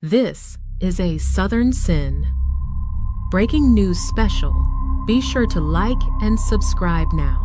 This is a Southern Sin breaking news special. Be sure to like and subscribe now.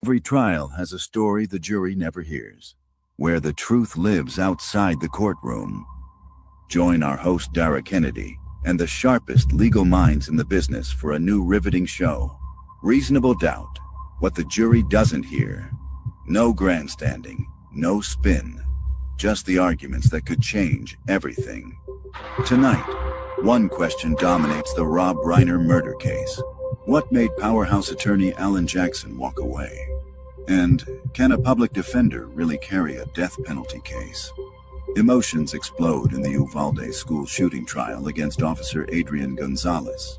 Every trial has a story the jury never hears, where the truth lives outside the courtroom. Join our host Dara Kennedy and the sharpest legal minds in the business for a new riveting show, Reasonable Doubt, What the Jury Doesn't Hear. No grandstanding, no spin, just the arguments that could change everything. Tonight, one question dominates the RobReiner murder case. What made powerhouse attorney Alan Jackson walk away? And can a public defender really carry a death penalty case? Emotions explode in the Uvalde school shooting trial against Officer Adrian Gonzalez.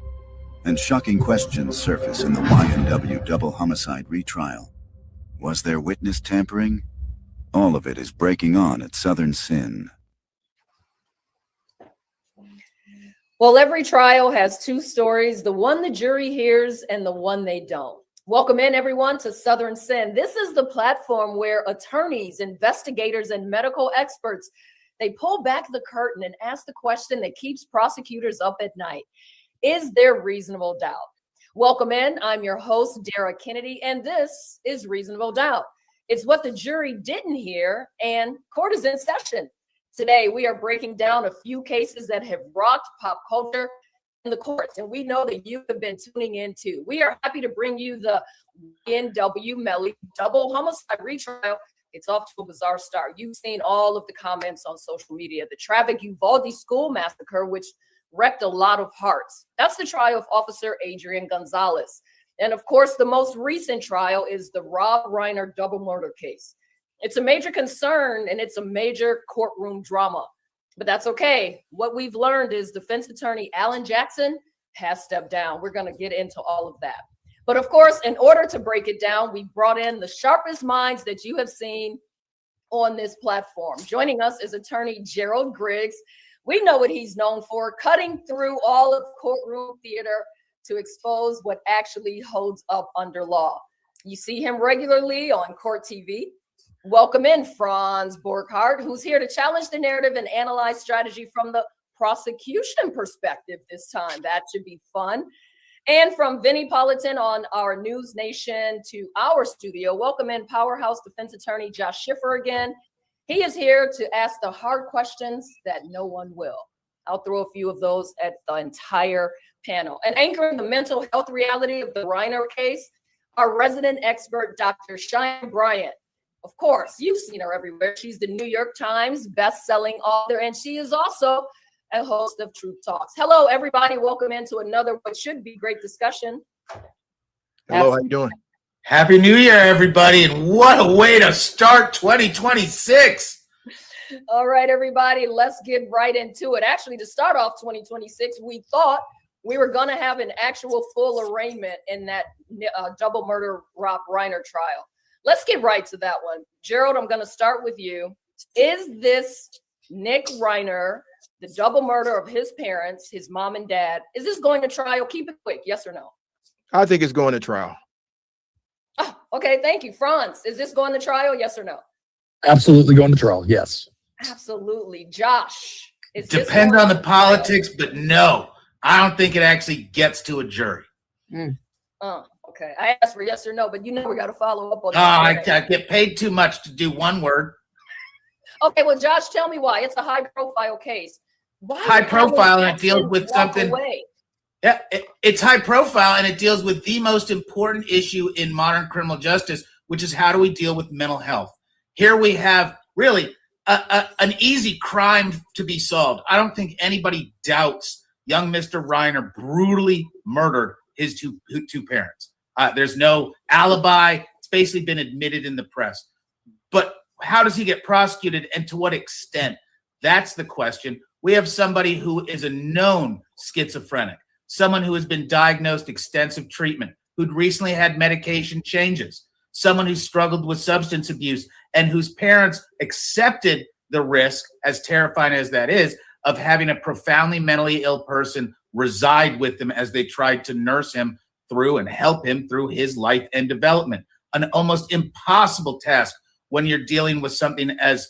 And shocking questions surface in the YNW double homicide retrial. Was there witness tampering? All of it is breaking on at Southern Sin. Well, every trial has two stories, the one the jury hears and the one they don't. Welcome in, everyone, to Southern Sin. This is the platform where attorneys, investigators, and medical experts, they pull back the curtain and ask the question that keeps prosecutors up at night. Is there reasonable doubt? Welcome in. I'm your host, Dara Kennedy, and this is Reasonable Doubt. It's what the jury didn't hear, and court is in session. Today, we are breaking down a few cases that have rocked pop culture in the courts, and we know that you have been tuning in too. We are happy to bring you the YNW Melly double homicide retrial. It's off to a bizarre start. You've seen all of the comments on social media. The tragic Uvalde school massacre, which wrecked a lot of hearts. That's the trial of Officer Adrian Gonzalez. And of course, the most recent trial is the RobReiner double murder case. It's a major concern and it's a major courtroom drama, but that's okay. What we've learned is defense attorney Alan Jackson has stepped down. We're going to get into all of that. But of course, in order to break it down, we brought in the sharpest minds that you have seen on this platform. Joining us is attorney Gerald Griggs. We know what he's known for, cutting through all of courtroom theater to expose what actually holds up under law. You see him regularly on Court TV. Welcome in Franz Borghardt, who's here to challenge the narrative and analyze strategy from the prosecution perspective this time. That should be fun. And from Vinnie Politan on our News Nation to our studio, welcome in powerhouse defense attorney Josh Schiffer again. He is here to ask the hard questions that no one will. I'll throw a few of those at the entire panel. And anchoring the mental health reality of the Reiner case, our resident expert, Dr. Cheyenne Bryant. Of course, you've seen her everywhere. She's the New York Times best-selling author, and she is also a host of Truth Talks. Hello, everybody. Welcome into another what should be great discussion. Hello, how you doing? Happy New Year, everybody, and what a way to start 2026. All right, everybody, let's get right into it. Actually, to start off 2026, we thought we were going to have an actual full arraignment in that double murder RobReiner trial. Let's get right to that one. Gerald, I'm going to start with you. Is this Nick Reiner the double murder of his parents, his mom and dad. Is this going to trial? Keep it quick. Yes or no? I think it's going to trial. Oh, okay. Thank you. Franz, is this going to trial? Yes or no? Absolutely going to trial. Yes. Absolutely. Josh, is this Depends going on the to trial? politics, but no, I don't think it actually gets to a jury. Okay. I asked for yes or no, but we got to follow up on I that. get paid too much to do one word. Okay, well, Josh, tell me why. It's a high-profile case. Why High did profile, Alan and it deals with Jackson walk something. away? Yeah, it's high profile, and it deals with the most important issue in modern criminal justice, which is how do we deal with mental health. Here we have really an easy crime to be solved. I don't think anybody doubts young Mr. Reiner brutally murdered his two parents. There's no alibi. It's basically been admitted in the press. But how does he get prosecuted, and to what extent? That's the question. We have somebody who is a known schizophrenic, someone who has been diagnosed extensive treatment, who'd recently had medication changes, someone who struggled with substance abuse and whose parents accepted the risk, as terrifying as that is, of having a profoundly mentally ill person reside with them as they tried to nurse him through and help him through his life and development. An almost impossible task when you're dealing with something as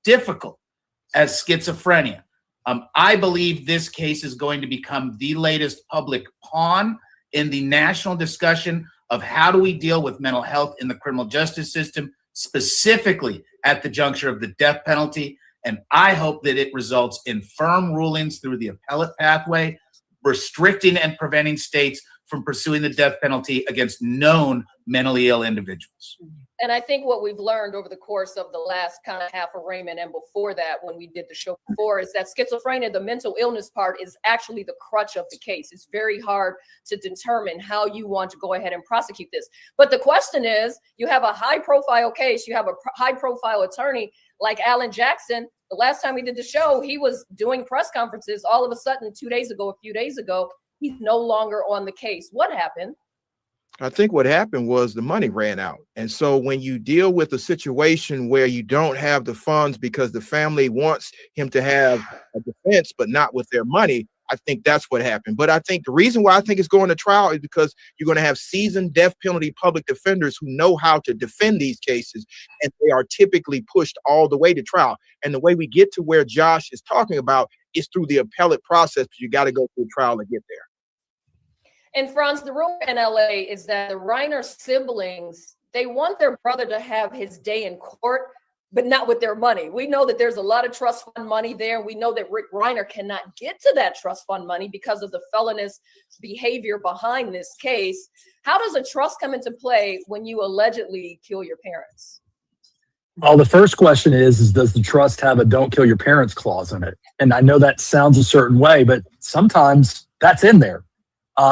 difficult as schizophrenia. I believe this case is going to become the latest public pawn in the national discussion of how do we deal with mental health in the criminal justice system, specifically at the juncture of the death penalty. And I hope that it results in firm rulings through the appellate pathway, restricting and preventing states from pursuing the death penalty against known mentally ill individuals. And I think what we've learned over the course of the last kind of half arraignment and before that, when we did the show before, is that schizophrenia, the mental illness part, is actually the crutch of the case. It's very hard to determine how you want to go ahead and prosecute this. But the question is, you have a high profile case, you have a high profile attorney like Alan Jackson. The last time we did the show, he was doing press conferences. All of a sudden, a few days ago, he's no longer on the case. What happened? I think what happened was the money ran out. And so when you deal with a situation where you don't have the funds because the family wants him to have a defense, but not with their money, I think that's what happened. But I think the reason why I think it's going to trial is because you're going to have seasoned death penalty public defenders who know how to defend these cases, and they are typically pushed all the way to trial. And the way we get to where Josh is talking about is through the appellate process, but you got to go through trial to get there. And Franz, the rumor in LA is that the Reiner siblings, they want their brother to have his day in court, but not with their money. We know that there's a lot of trust fund money there. We know that Rick Reiner cannot get to that trust fund money because of the felonious behavior behind this case. How does a trust come into play when you allegedly kill your parents? Well, the first question is does the trust have a don't kill your parents clause in it? And I know that sounds a certain way, but sometimes that's in there.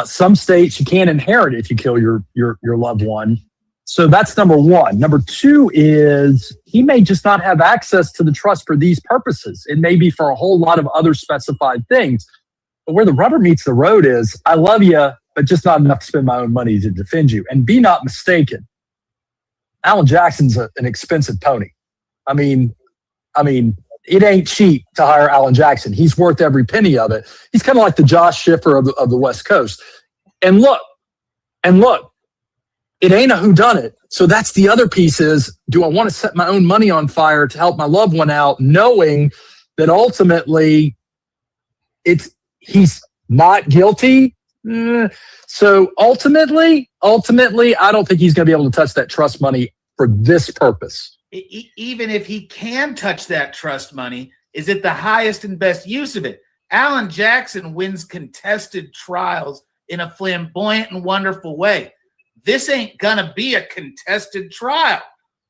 Some states you can't inherit if you kill your loved one. So that's number one. Number two is he may just not have access to the trust for these purposes. It may be for a whole lot of other specified things. But where the rubber meets the road is I love you, but just not enough to spend my own money to defend you. And be not mistaken, Alan Jackson's an expensive pony. I mean, it ain't cheap to hire Alan Jackson. He's worth every penny of it. He's kind of like the Josh Schiffer of the West Coast. And look, it ain't a whodunit. So that's the other piece is, do I want to set my own money on fire to help my loved one out, knowing that ultimately he's not guilty? So ultimately, I don't think he's going to be able to touch that trust money for this purpose. Even if he can touch that trust money, is it the highest and best use of it? Alan Jackson wins contested trials in a flamboyant and wonderful way. This ain't gonna be a contested trial.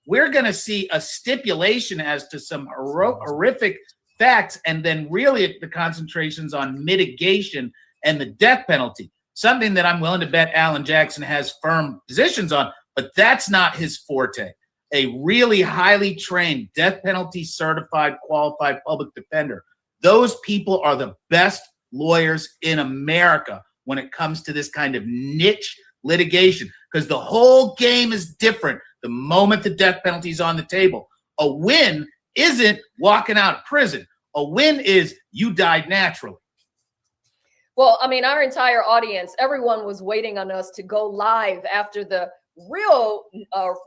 We're gonna see a stipulation as to some horrific facts, and then really the concentrations on mitigation and the death penalty, something that I'm willing to bet Alan Jackson has firm positions on, but that's not his forte. A really highly trained, death penalty certified, qualified public defender. Those people are the best lawyers in America when it comes to this kind of niche litigation, because the whole game is different the moment the death penalty is on the table. A win isn't walking out of prison. A win is you died naturally. Well, I mean, our entire audience, everyone was waiting on us to go live after the real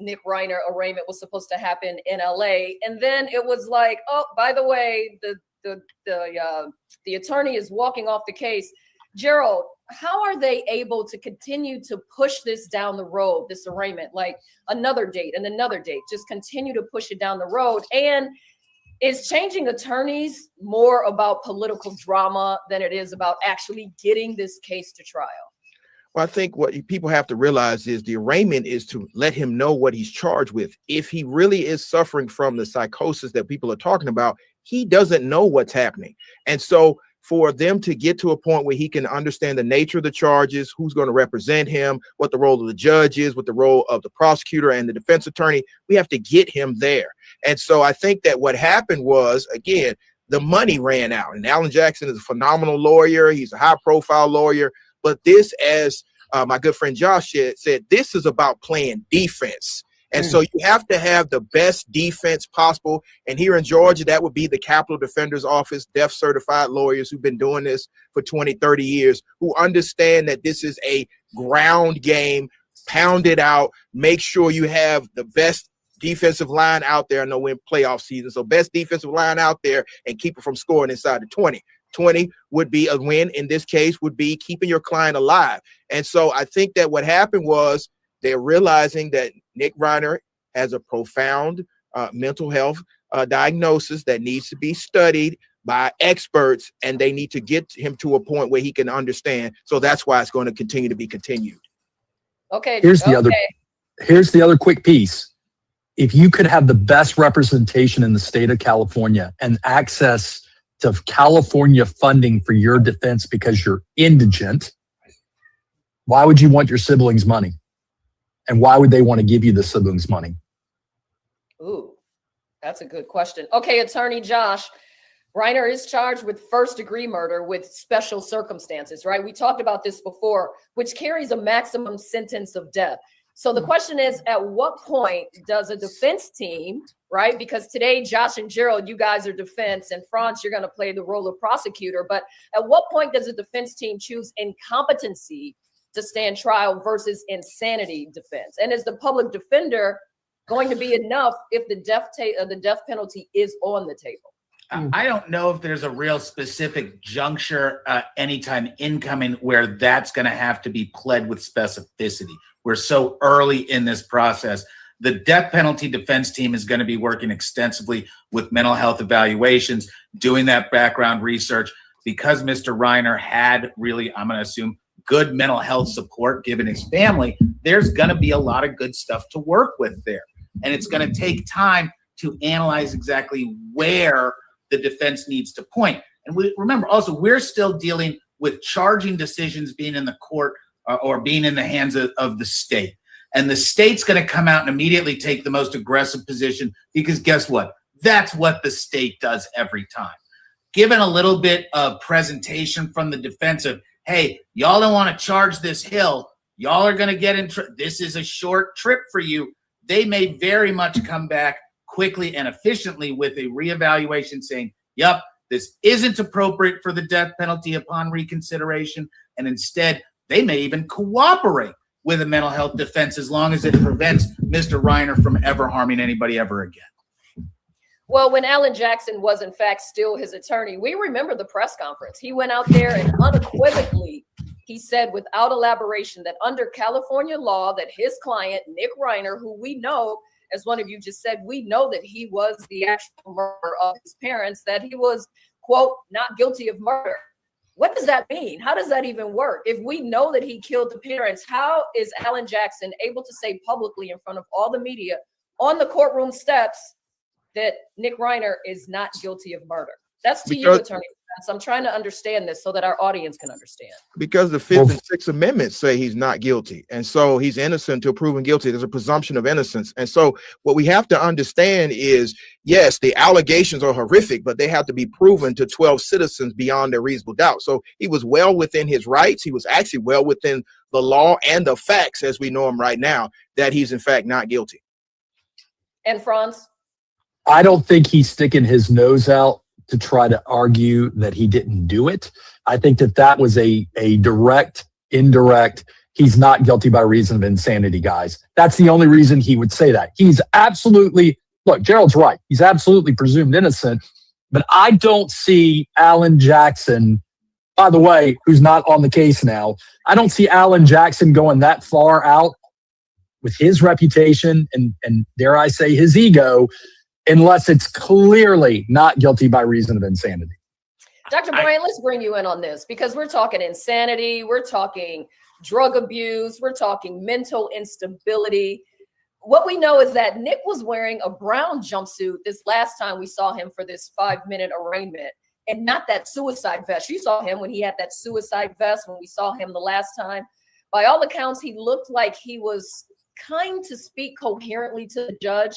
Nick Reiner arraignment was supposed to happen in LA. And then it was like, oh, by the way, the attorney is walking off the case. Gerald, how are they able to continue to push this down the road, this arraignment, like another date and another date, just continue to push it down the road? And is changing attorneys more about political drama than it is about actually getting this case to trial? Well, I think what people have to realize is the arraignment is to let him know what he's charged with. If he really is suffering from the psychosis that people are talking about, he doesn't know what's happening. And so for them to get to a point where he can understand the nature of the charges, who's going to represent him, what the role of the judge is, what the role of the prosecutor and the defense attorney, we have to get him there. And so I think that what happened was, again, the money ran out. And Alan Jackson is a phenomenal lawyer. He's a high profile lawyer. But this, as my good friend Josh said, this is about playing defense. And so you have to have the best defense possible. And here in Georgia, that would be the Capital Defender's Office, deaf certified lawyers who've been doing this for 20, 30 years, who understand that this is a ground game, pound it out, make sure you have the best defensive line out there. I know we're in playoff season, so best defensive line out there and keep it from scoring inside the 20. 20 would be a win. In this case, would be keeping your client alive. And so I think that what happened was they're realizing that Nick Reiner has a profound mental health diagnosis that needs to be studied by experts, and they need to get him to a point where he can understand. So that's why it's going to continue to be continued. Okay. Here's the other quick piece. If you could have the best representation in the state of California and access to California funding for your defense because you're indigent, why would you want your siblings' money? And why would they want to give you the siblings' money? Ooh, that's a good question. Okay, Attorney Josh, Reiner is charged with first-degree murder with special circumstances, right? We talked about this before, which carries a maximum sentence of death. So the question is, at what point does a defense team, right? Because today, Josh and Gerald, you guys are defense, and Franz, you're going to play the role of prosecutor. But at what point does a defense team choose incompetency to stand trial versus insanity defense? And is the public defender going to be enough if the death penalty is on the table? I don't know if there's a real specific juncture anytime incoming where that's going to have to be pled with specificity. We're so early in this process. The death penalty defense team is going to be working extensively with mental health evaluations, doing that background research. Because Mr. Reiner had really, I'm going to assume, good mental health support given his family, there's going to be a lot of good stuff to work with there. And it's going to take time to analyze exactly where the defense needs to point. And remember also, we're still dealing with charging decisions being in the court or being in the hands of the state. And the state's going to come out and immediately take the most aggressive position because guess what? That's what the state does every time. Given a little bit of presentation from the defensive, hey, y'all don't want to charge this hill. Y'all are going to get in. This is a short trip for you. They may very much come back quickly and efficiently with a reevaluation saying, yep, this isn't appropriate for the death penalty upon reconsideration. And instead, they may even cooperate with a mental health defense as long as it prevents Mr. Reiner from ever harming anybody ever again. Well, when Alan Jackson was in fact still his attorney, we remember the press conference. He went out there and unequivocally, he said without elaboration that under California law that his client, Nick Reiner, who we know, as one of you just said, we know that he was the actual murderer of his parents, that he was, quote, not guilty of murder. What does that mean? How does that even work? If we know that he killed the parents, how is Alan Jackson able to say publicly in front of all the media on the courtroom steps that Nick Reiner is not guilty of murder? That's to you, Attorney. So I'm trying to understand this so that our audience can understand. Because the Fifth and Sixth Amendments say he's not guilty. And so he's innocent until proven guilty. There's a presumption of innocence. And so what we have to understand is, yes, the allegations are horrific, but they have to be proven to 12 citizens beyond a reasonable doubt. So he was well within his rights. He was actually well within the law and the facts as we know them right now, that he's in fact not guilty. And Franz? I don't think he's sticking his nose out to try to argue that he didn't do it. I think that was a direct, indirect, he's not guilty by reason of insanity, guys. That's the only reason he would say that. He's absolutely, look, Gerald's right. He's absolutely presumed innocent, but I don't see Alan Jackson, by the way, who's not on the case now, I don't see Alan Jackson going that far out with his reputation and dare I say his ego, unless it's clearly not guilty by reason of insanity. Dr. Brian, let's bring you in on this because we're talking insanity, we're talking drug abuse, we're talking mental instability. What we know is that Nick was wearing a brown jumpsuit this last time we saw him for this 5-minute arraignment, and not that suicide vest. You saw him when he had that suicide vest when we saw him the last time. By all accounts, he looked like he was kind to speak coherently to the judge.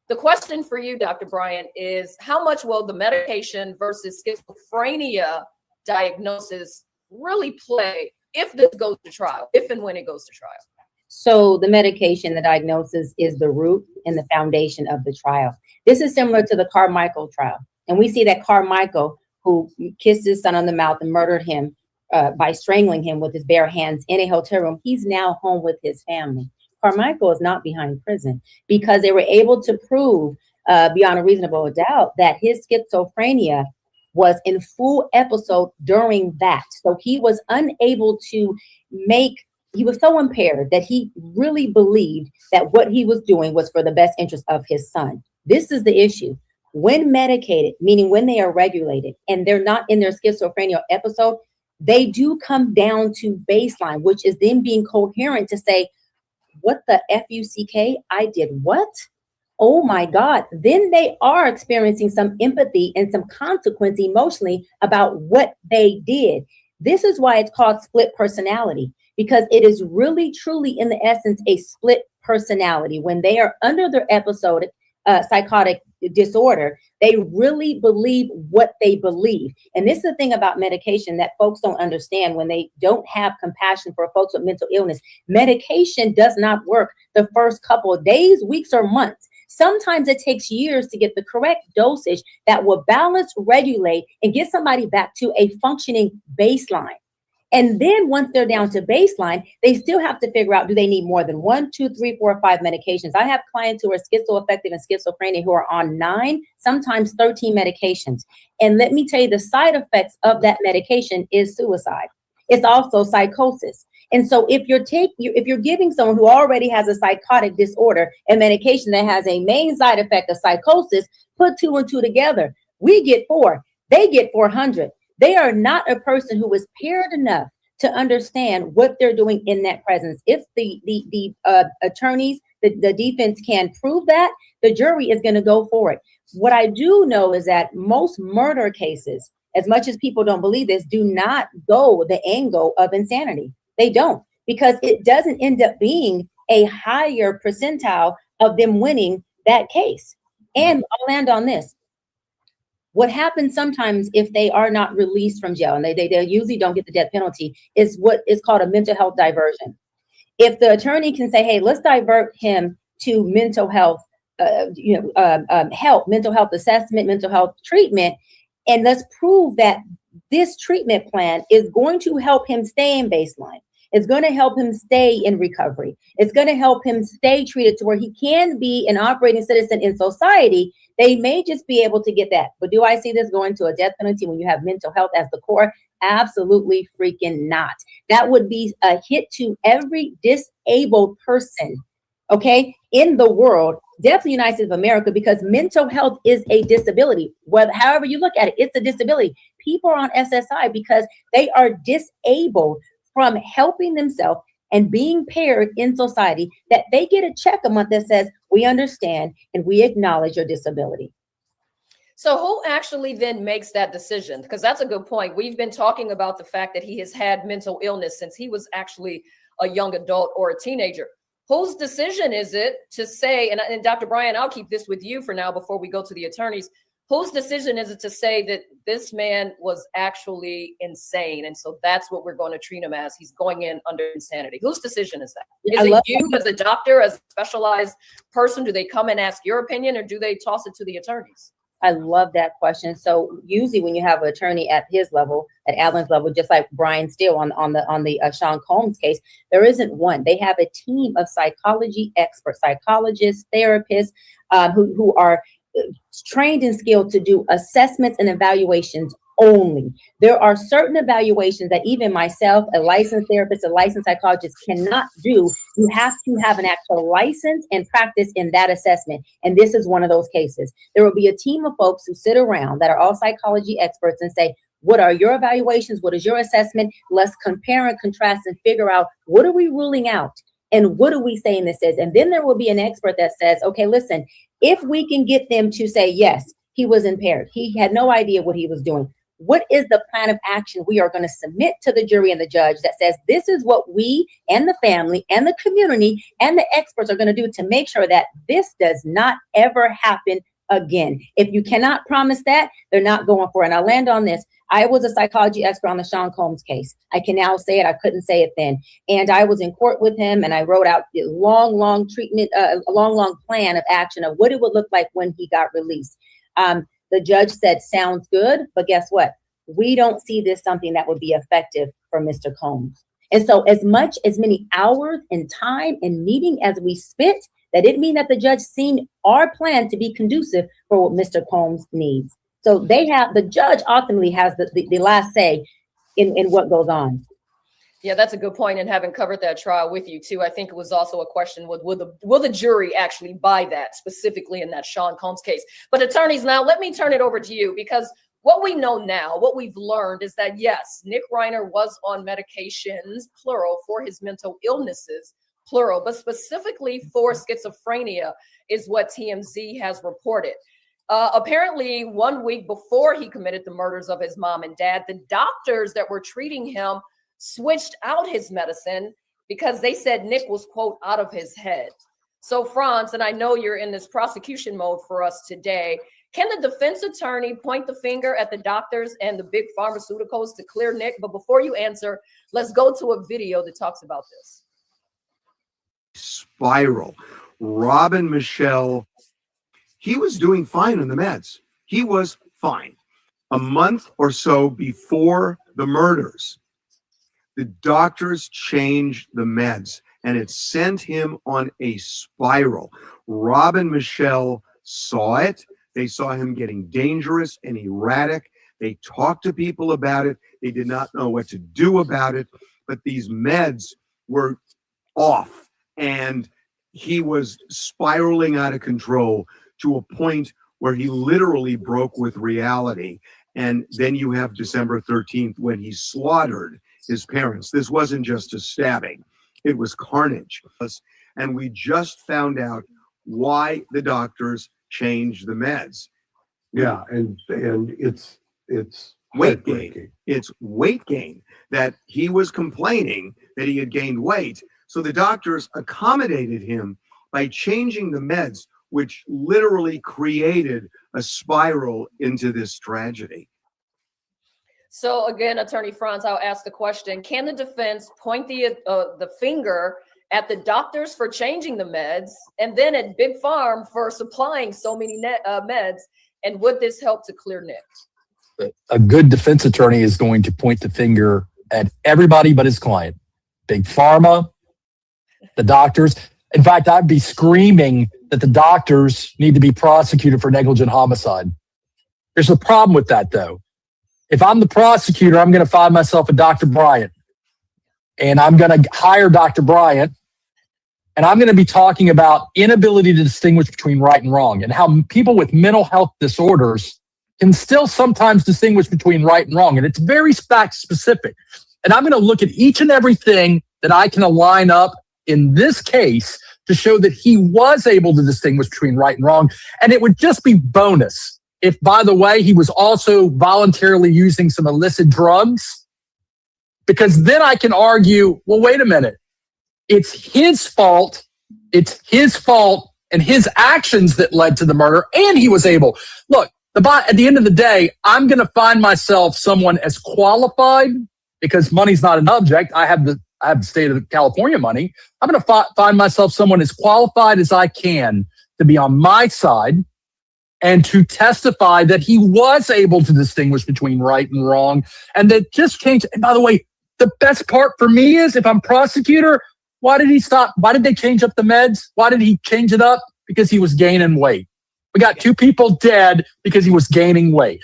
The question for you, Dr. Brian, is how much will the medication versus schizophrenia diagnosis really play if this goes to trial, if and when it goes to trial? So the medication, the diagnosis is the root and the foundation of the trial. This is similar to the Carmichael trial. And we see that Carmichael, who kissed his son on the mouth and murdered him by strangling him with his bare hands in a hotel room, he's now home with his family. Carmichael is not behind prison because they were able to prove beyond a reasonable doubt that his schizophrenia was in full episode during that. So he was unable to he was so impaired that he really believed that what he was doing was for the best interest of his son. This is the issue. When medicated, meaning when they are regulated and they're not in their schizophrenia episode, they do come down to baseline, which is them being coherent to say, what the F-U-C-K? I did what? Oh my God. Then they are experiencing some empathy and some consequence emotionally about what they did. This is why it's called split personality, because it is really, truly, in the essence, a split personality. When they are under their episodic psychotic disorder, they really believe what they believe. And this is the thing about medication that folks don't understand when they don't have compassion for folks with mental illness. Medication does not work the first couple of days, weeks, or months. Sometimes it takes years to get the correct dosage that will balance, regulate, and get somebody back to a functioning baseline. And then once they're down to baseline, they still have to figure out, do they need more than 1, 2, 3, 4, or 5 medications? I have clients who are schizoaffective and schizophrenia who are on 9, sometimes 13 medications. And let me tell you, the side effects of that medication is suicide. It's also psychosis. And so if you're giving someone who already has a psychotic disorder a medication that has a main side effect of psychosis, put 2 and 2 together, we get 4, they get 400. They are not a person who is paired enough to understand what they're doing in that presence. If the attorneys, the defense can prove that, the jury is going to go for it. What I do know is that most murder cases, as much as people don't believe this, do not go the angle of insanity. They don't, because it doesn't end up being a higher percentile of them winning that case. And I'll land on this. What happens sometimes if they are not released from jail, and they usually don't get the death penalty, is what is called a mental health diversion. If the attorney can say, hey, let's divert him to mental health, help, mental health assessment, mental health treatment, and let's prove that this treatment plan is going to help him stay in baseline. It's going to help him stay in recovery. It's going to help him stay treated to where he can be an operating citizen in society. They may just be able to get that. But do I see this going to a death penalty when you have mental health as the core? Absolutely freaking not. That would be a hit to every disabled person, okay, in the world, definitely United States of America, because mental health is a disability. However you look at it, it's a disability. People are on SSI because they are disabled from helping themselves and being paired in society, that they get a check a month that says, we understand and we acknowledge your disability. So who actually then makes that decision? Because that's a good point. We've been talking about the fact that he has had mental illness since he was actually a young adult or a teenager. Whose decision is it to say, and Dr. Brian, I'll keep this with you for now before we go to the attorneys, whose decision is it to say that this man was actually insane, and so that's what we're going to treat him as? He's going in under insanity. Whose decision is that? Is it you as a doctor, as a specialized person? Do they come and ask your opinion, or do they toss it to the attorneys? I love that question. So usually when you have an attorney at his level, at Alan's level, just like Brian Steele on the Sean Combs case, there isn't one. They have a team of psychology experts, psychologists, therapists, who are trained and skilled to do assessments and evaluations only. There are certain evaluations that even myself, a licensed therapist, a licensed psychologist cannot do. You have to have an actual license and practice in that assessment. And this is one of those cases. There will be a team of folks who sit around that are all psychology experts and say, what are your evaluations? What is your assessment? Let's compare and contrast and figure out, what are we ruling out? And what are we saying this is? And then there will be an expert that says, okay, listen, if we can get them to say, yes, he was impaired, he had no idea what he was doing, what is the plan of action we are going to submit to the jury and the judge that says this is what we and the family and the community and the experts are going to do to make sure that this does not ever happen again? If you cannot promise that, they're not going for it. And I'll land on this. I was a psychology expert on the Sean Combs case. I can now say it. I couldn't say it then. And I was in court with him, and I wrote out a long treatment, a long plan of action of what it would look like when he got released. The judge said, sounds good, but guess what? We don't see this something that would be effective for Mr. Combs. And so as many hours and time and meeting as we spent, that didn't mean that the judge seen our plan to be conducive for what Mr. Combs needs. So the judge ultimately has the last say in what goes on. Yeah, that's a good point. And having covered that trial with you too, I think it was also a question, will the jury actually buy that, specifically in that Sean Combs case? But attorneys, now let me turn it over to you, because what we know now, what we've learned is that, yes, Nick Reiner was on medications, plural, for his mental illnesses, plural, but specifically for schizophrenia is what TMZ has reported. Apparently, 1 week before he committed the murders of his mom and dad, the doctors that were treating him switched out his medicine because they said Nick was, quote, out of his head. So, Franz, and I know you're in this prosecution mode for us today, can the defense attorney point the finger at the doctors and the big pharmaceuticals to clear Nick? But before you answer, let's go to a video that talks about this. Spiral. Robin Michelle, he was doing fine on the meds. He was fine. A month or so before the murders, the doctors changed the meds, and it sent him on a spiral. Robin Michelle saw it. They saw him getting dangerous and erratic. They talked to people about it. They did not know what to do about it, but these meds were off, and he was spiraling out of control to a point where he literally broke with reality. And then you have December 13th when he slaughtered his parents. This wasn't just a stabbing, it was carnage. And we just found out why the doctors changed the meds. Yeah, and it's weight gain. It's weight gain, that he was complaining that he had gained weight. So the doctors accommodated him by changing the meds, which literally created a spiral into this tragedy. So again, Attorney Franz, I'll ask the question, can the defense point the finger at the doctors for changing the meds and then at Big Pharma for supplying so many meds? And would this help to clear Nick? A good defense attorney is going to point the finger at everybody but his client. Big Pharma, the doctors. In fact, I'd be screaming that the doctors need to be prosecuted for negligent homicide. There's a problem with that, though. If I'm the prosecutor, I'm going to find myself a Dr. Bryant, and I'm going to hire Dr. Bryant, and I'm going to be talking about inability to distinguish between right and wrong, and how people with mental health disorders can still sometimes distinguish between right and wrong. And it's very fact specific. And I'm going to look at each and everything that I can align up in this case to show that he was able to distinguish between right and wrong. And it would just be bonus if, by the way, he was also voluntarily using some illicit drugs, because then I can argue, well, wait a minute. It's his fault. It's his fault and his actions that led to the murder. And he was able, look, at the end of the day, I'm going to find myself someone as qualified, because money's not an object. I have the state of California money. I'm going to find myself someone as qualified as I can to be on my side and to testify that he was able to distinguish between right and wrong, and that just changed. And by the way, the best part for me is, if I'm prosecutor, why did he stop? Why did they change up the meds? Why did he change it up? Because he was gaining weight. We got 2 people dead because he was gaining weight.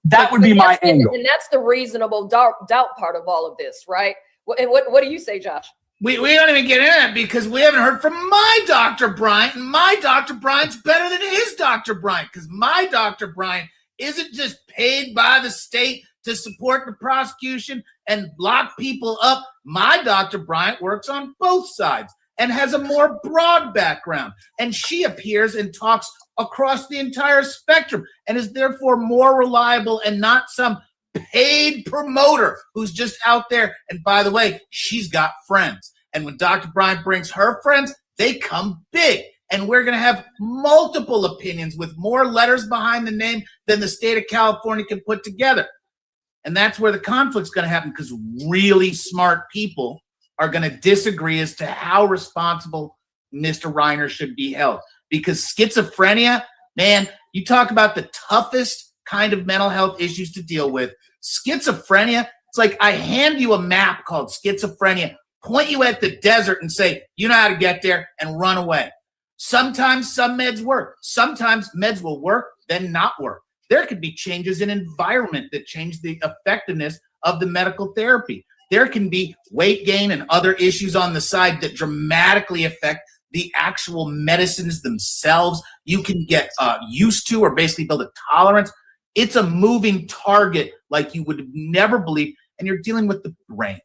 That would be my angle. And that's the reasonable doubt part of all of this, right? And what do you say, Josh? We don't even get into that because we haven't heard from my Dr. Bryant, and my Dr. Bryant's better than his Dr. Bryant, because my Dr. Bryant isn't just paid by the state to support the prosecution and lock people up. My Dr. Bryant works on both sides and has a more broad background, and she appears and talks across the entire spectrum and is therefore more reliable and not some paid promoter who's just out there. And by the way, she's got friends. And when Dr. Bryant brings her friends, they come big. And we're going to have multiple opinions with more letters behind the name than the state of California can put together. And that's where the conflict's going to happen, because really smart people are going to disagree as to how responsible Mr. Reiner should be held. Because schizophrenia, man, you talk about the toughest kind of mental health issues to deal with. Schizophrenia, it's like I hand you a map called schizophrenia, point you at the desert and say, you know how to get there, and run away. Sometimes some meds work. Sometimes meds will work, then not work. There could be changes in environment that change the effectiveness of the medical therapy. There can be weight gain and other issues on the side that dramatically affect the actual medicines themselves. You can get used to or basically build a tolerance. It's a moving target like you would never believe, and you're dealing with the brain.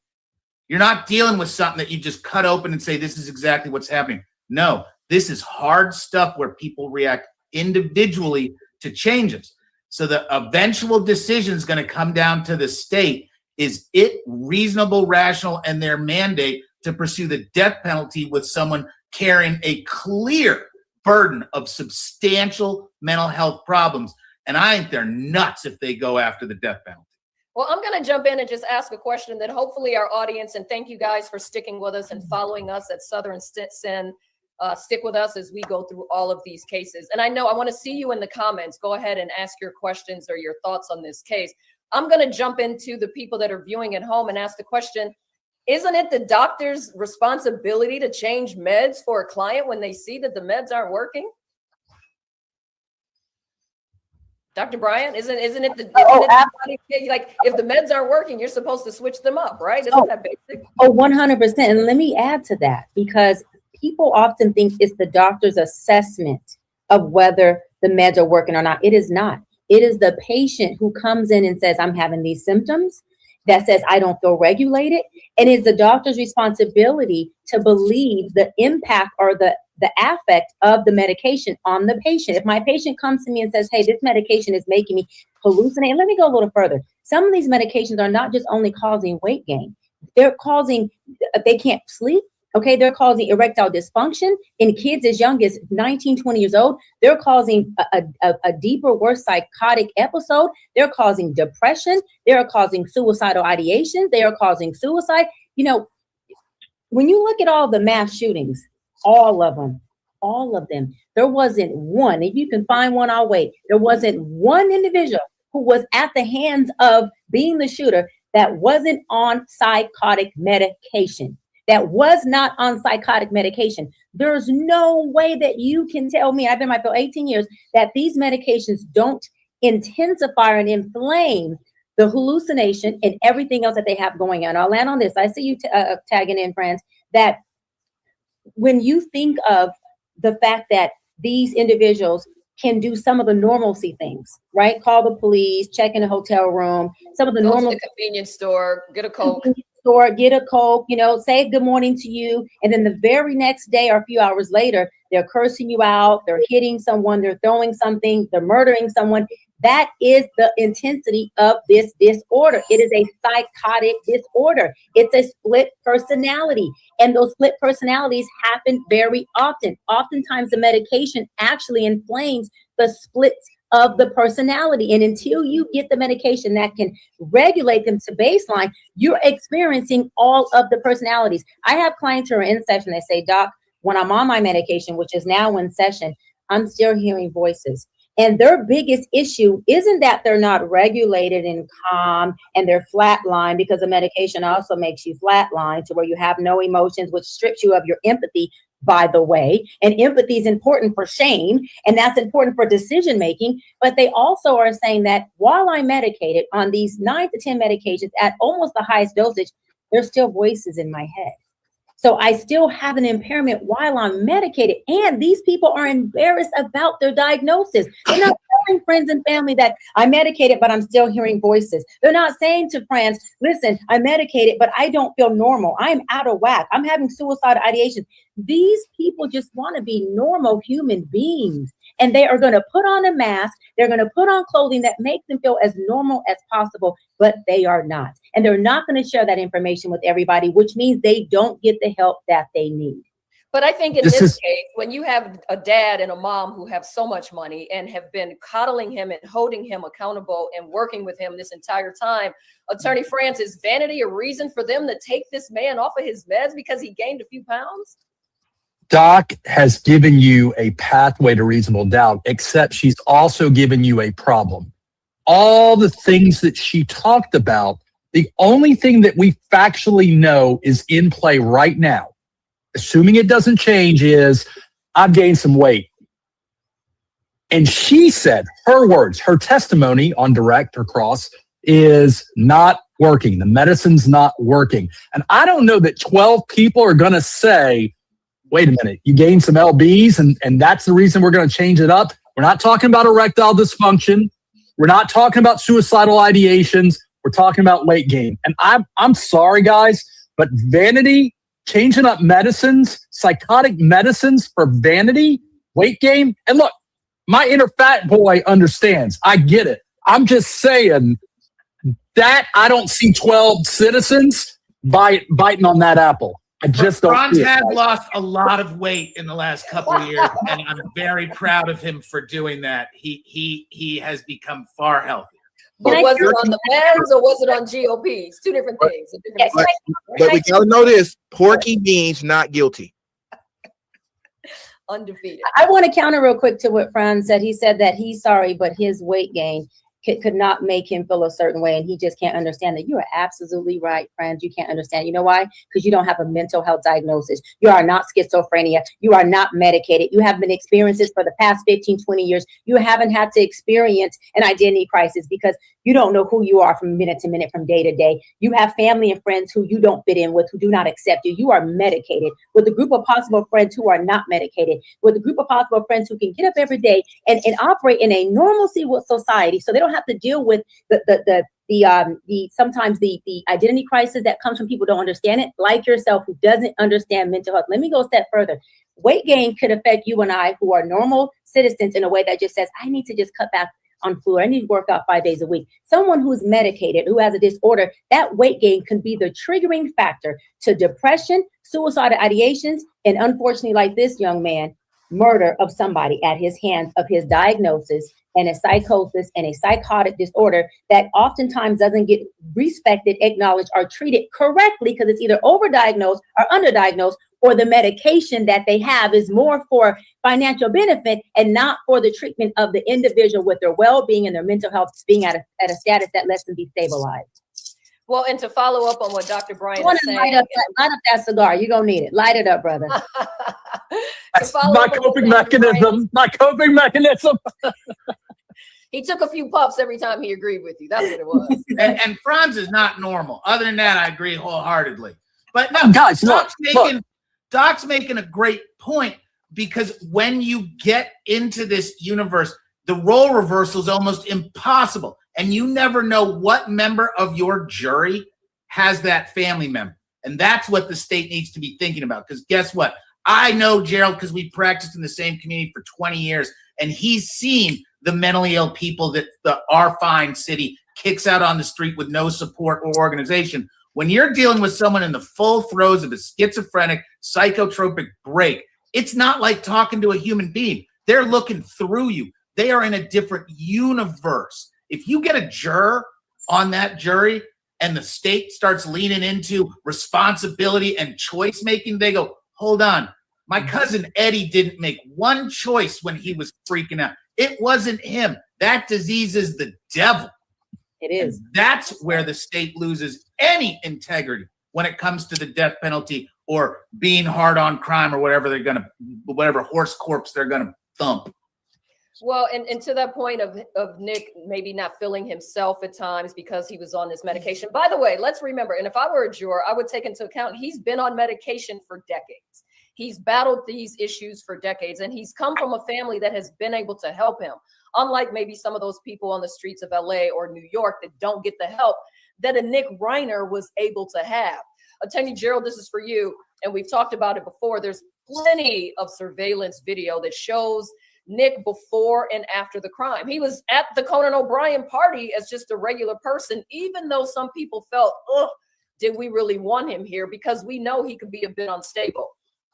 You're not dealing with something that you just cut open and say, this is exactly what's happening. No, this is hard stuff where people react individually to changes. So the eventual decision is going to come down to the state. Is it reasonable, rational, and their mandate to pursue the death penalty with someone carrying a clear burden of substantial mental health problems? And I think they're nuts if they go after the death penalty. Well, I'm going to jump in and just ask a question that hopefully our audience, and thank you guys for sticking with us and following us at Southern Sin. Stick with us as we go through all of these cases. And I know I want to see you in the comments. Go ahead and ask your questions or your thoughts on this case. I'm going to jump into the people that are viewing at home and ask the question, isn't it the doctor's responsibility to change meds for a client when they see that the meds aren't working? Dr. Bryant, isn't it like if the meds aren't working, you're supposed to switch them up, right? Isn't that basic? 100%. And let me add to that, because people often think it's the doctor's assessment of whether the meds are working or not. It is not. It is the patient who comes in and says, I'm having these symptoms, that says, I don't feel regulated. And it's the doctor's responsibility to believe the impact or the affect of the medication on the patient. If my patient comes to me and says, hey, this medication is making me hallucinate. And let me go a little further. Some of these medications are not just only causing weight gain. They're causing, they can't sleep. Okay, they're causing erectile dysfunction in kids as young as 19, 20 years old. They're causing a deeper, worse psychotic episode. They're causing depression. They're causing suicidal ideation. They are causing suicide. You know, when you look at all the mass shootings, all of them, there wasn't one, if you can find one, I'll wait. There wasn't one individual who was at the hands of being the shooter that wasn't on psychotic medication. That was not on psychotic medication. There's no way that you can tell me, I've been in my field 18 years, that these medications don't intensify and inflame the hallucination and everything else that they have going on. I'll land on this. I see you tagging in, friends, that when you think of the fact that these individuals can do some of the normalcy things, right? Call the police, check in a hotel room, some of the Go normal to the convenience store, get a Coke. Get a Coke, you know, say good morning to you. And then the very next day or a few hours later, they're cursing you out, they're hitting someone, they're throwing something, they're murdering someone. That is the intensity of this disorder. It is a psychotic disorder. It's a split personality. And those split personalities happen very often. Oftentimes the medication actually inflames the splits of the personality. And until you get the medication that can regulate them to baseline, you're experiencing all of the personalities. I have clients who are in session, they say, Doc, when I'm on my medication, which is now in session, I'm still hearing voices. And their biggest issue isn't that they're not regulated and calm and they're flatlined, because the medication also makes you flatline to where you have no emotions, which strips you of your empathy, by the way. And empathy is important for shame, and that's important for decision making. But they also are saying that while I'm medicated on these 9 to 10 medications at almost the highest dosage, there's still voices in my head. So I still have an impairment while I'm medicated. And these people are embarrassed about their diagnosis. They're not telling friends and family that I'm medicated, but I'm still hearing voices. They're not saying to friends, listen, I'm medicated, but I don't feel normal. I'm out of whack. I'm having suicidal ideation. These people just want to be normal human beings. And they are going to put on a mask. They're going to put on clothing that makes them feel as normal as possible, but they are not. And they're not going to share that information with everybody, which means they don't get the help that they need. But I think in this case, when you have a dad and a mom who have so much money and have been coddling him and holding him accountable and working with him this entire time, Attorney France, is vanity a reason for them to take this man off of his meds because he gained a few pounds? Doc has given you a pathway to reasonable doubt, except she's also given you a problem. All the things that she talked about, the only thing that we factually know is in play right now, assuming it doesn't change, is I've gained some weight. And she said, her words, her testimony on direct or cross is not working. The medicine's not working. And I don't know that 12 people are going to say, wait a minute, you gained some LBs and that's the reason we're going to change it up. We're not talking about erectile dysfunction. We're not talking about suicidal ideations. We're talking about weight gain. And I'm sorry, guys, but vanity, changing up medicines, psychotic medicines for vanity, weight gain. And look, my inner fat boy understands. I get it. I'm just saying that I don't see 12 citizens biting on that apple. I just don't. Franz has lost a lot of weight in the last couple of years, and I'm very proud of him for doing that. He has become far healthier. But was it on the meds or was it on GOPs? Two different things. But we gotta know this: Porky means not guilty. Undefeated. I want to counter real quick to what Franz said. He said that he's sorry, but his weight gain could not make him feel a certain way, and he just can't understand that. You are absolutely right, Franz. You can't understand. You know why? Because you don't have a mental health diagnosis. You are not schizophrenia. You are not medicated. You have been experiencing this for the past 15, 20 years. You haven't had to experience an identity crisis because you don't know who you are from minute to minute, from day to day. You have family and friends who you don't fit in with, who do not accept you. You are medicated with a group of possible friends who are not medicated, with a group of possible friends who can get up every day and operate in a normalcy with society, so they don't have to deal with the sometimes the identity crisis that comes from people who don't understand it, like yourself, who doesn't understand mental health. Let me go a step further. Weight gain could affect you and I, who are normal citizens, in a way that just says, I need to just cut back on food. I need to work out 5 days a week. Someone who's medicated, who has a disorder, that weight gain can be the triggering factor to depression, suicidal ideations, and unfortunately, like this young man, murder of somebody at his hands of his diagnosis and a psychosis and a psychotic disorder that oftentimes doesn't get respected, acknowledged, or treated correctly because it's either overdiagnosed or underdiagnosed, or the medication that they have is more for financial benefit and not for the treatment of the individual with their well-being and their mental health being at a status that lets them be stabilized. Well, and to follow up on what Dr. Brian is saying, light up that cigar. You're gonna need it. Light it up, brother. That's my coping mechanism. My coping mechanism. He took a few puffs every time he agreed with you. That's what it was. and Franz is not normal. Other than that, I agree wholeheartedly. But no, guys, Doc's making a great point, because when you get into this universe, the role reversal is almost impossible. And you never know what member of your jury has that family member. And that's what the state needs to be thinking about. Because guess what? I know Gerald because we practiced in the same community for 20 years. And he's seen the mentally ill people that our fine city kicks out on the street with no support or organization. When you're dealing with someone in the full throes of a schizophrenic, psychotropic break, it's not like talking to a human being. They're looking through you. They are in a different universe. If you get a juror on that jury and the state starts leaning into responsibility and choice making, they go, hold on, My cousin Eddie didn't make one choice when he was freaking out. It wasn't him. That disease is the devil. It is. And that's where the state loses any integrity when it comes to the death penalty or being hard on crime or whatever horse corpse they're gonna thump. Well, and to that point of Nick maybe not feeling himself at times because he was on this medication. By the way, let's remember, and if I were a juror, I would take into account he's been on medication for decades. He's battled these issues for decades, and he's come from a family that has been able to help him. Unlike maybe some of those people on the streets of LA or New York that don't get the help that a Nick Reiner was able to have. Attorney Gerald, this is for you, and we've talked about it before. There's plenty of surveillance video that shows Nick before and after the crime. He was at the Conan O'Brien party as just a regular person, even though some people felt, oh, did we really want him here? Because we know he could be a bit unstable.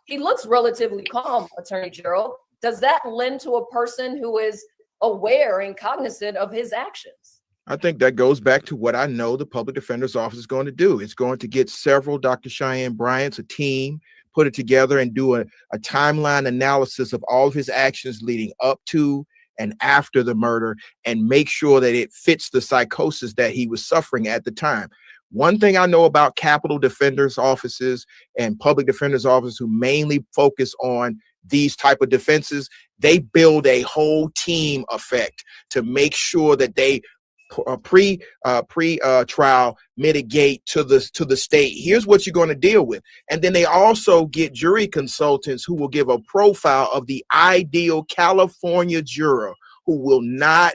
He looks relatively calm, Attorney Gerald. Does that lend to a person who is aware and cognizant of his actions? I think that goes back to what I know the public defender's office is going to do. It's going to get several Dr. Cheyenne Bryant's, a team, put it together and do a timeline analysis of all of his actions leading up to and after the murder and make sure that it fits the psychosis that he was suffering at the time. One thing I know about capital defenders offices and public defenders offices who mainly focus on these type of defenses, they build a whole team effect to make sure that they pre-trial mitigate to the state. Here's what you're going to deal with. And then they also get jury consultants who will give a profile of the ideal California juror who will not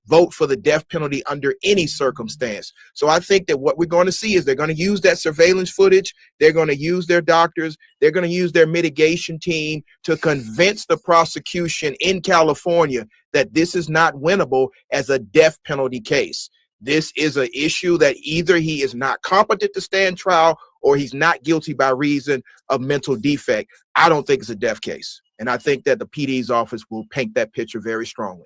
vote for the death penalty under any circumstance. So I think that what we're going to see is they're going to use that surveillance footage. They're going to use their doctors. They're going to use their mitigation team to convince the prosecution in California that this is not winnable as a death penalty case. This is an issue that either he is not competent to stand trial or he's not guilty by reason of mental defect. I don't think it's a death case. And I think that the PD's office will paint that picture very strongly.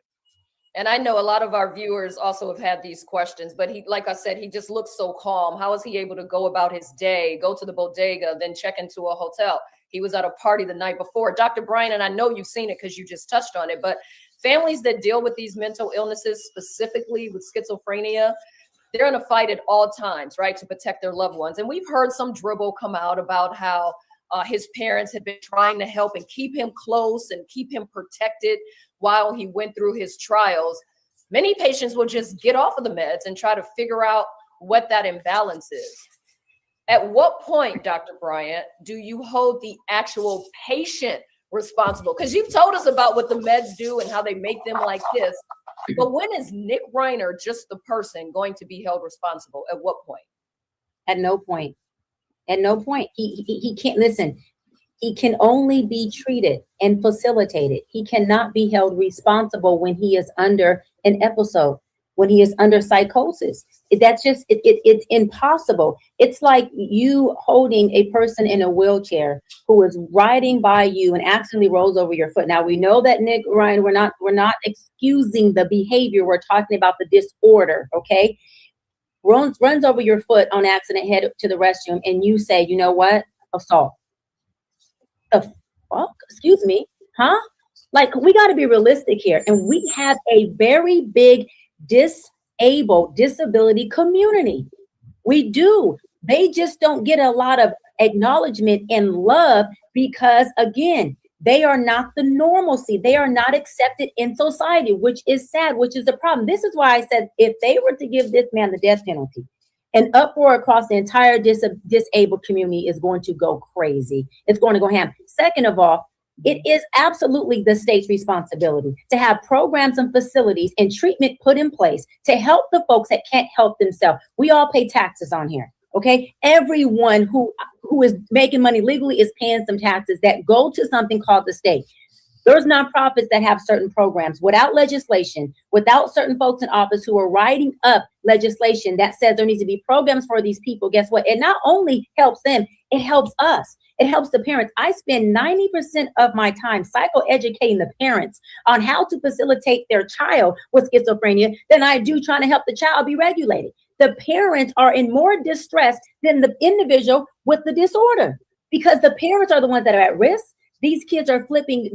And I know a lot of our viewers also have had these questions, but he, like I said, he just looks so calm. How is he able to go about his day, go to the bodega, then check into a hotel? He was at a party the night before. Dr. Bryan, and I know you've seen it because you just touched on it, but families that deal with these mental illnesses, specifically with schizophrenia, they're in a fight at all times, right, to protect their loved ones. And we've heard some dribble come out about how his parents had been trying to help and keep him close and keep him protected while he went through his trials. Many patients will just get off of the meds and try to figure out what that imbalance is. At what point, Dr. Bryant, do you hold the actual patient responsible? Because you've told us about what the meds do and how they make them like this. But when is Nick Reiner, just the person, going to be held responsible? At what point? At no point. At no point. He can't, listen, he can only be treated and facilitated. He cannot be held responsible when he is under an episode, when he is under psychosis. That's just, it's impossible. It's like you holding a person in a wheelchair who is riding by you and accidentally rolls over your foot. Now we know that, Nick, Ryan, we're not excusing the behavior. We're talking about the disorder, okay? Runs over your foot on accident, head to the restroom, and you say, you know what? Assault. Well, excuse me, huh? Like, we got to be realistic here. And we have a very big disability community. We do. They just don't get a lot of acknowledgement and love because, again, they are not the normalcy. They are not accepted in society, which is sad, which is the problem. This is why I said if they were to give this man the death penalty, an uproar across the entire disabled community is going to go crazy. It's going to go ham. Second of all, it is absolutely the state's responsibility to have programs and facilities and treatment put in place to help the folks that can't help themselves. We all pay taxes on here, okay? Everyone who is making money legally is paying some taxes that go to something called the state. There's nonprofits that have certain programs without legislation, without certain folks in office who are writing up legislation that says there needs to be programs for these people. Guess what? It not only helps them, it helps us. It helps the parents. I spend 90% of my time psychoeducating the parents on how to facilitate their child with schizophrenia than I do trying to help the child be regulated. The parents are in more distress than the individual with the disorder because the parents are the ones that are at risk. These kids are flipping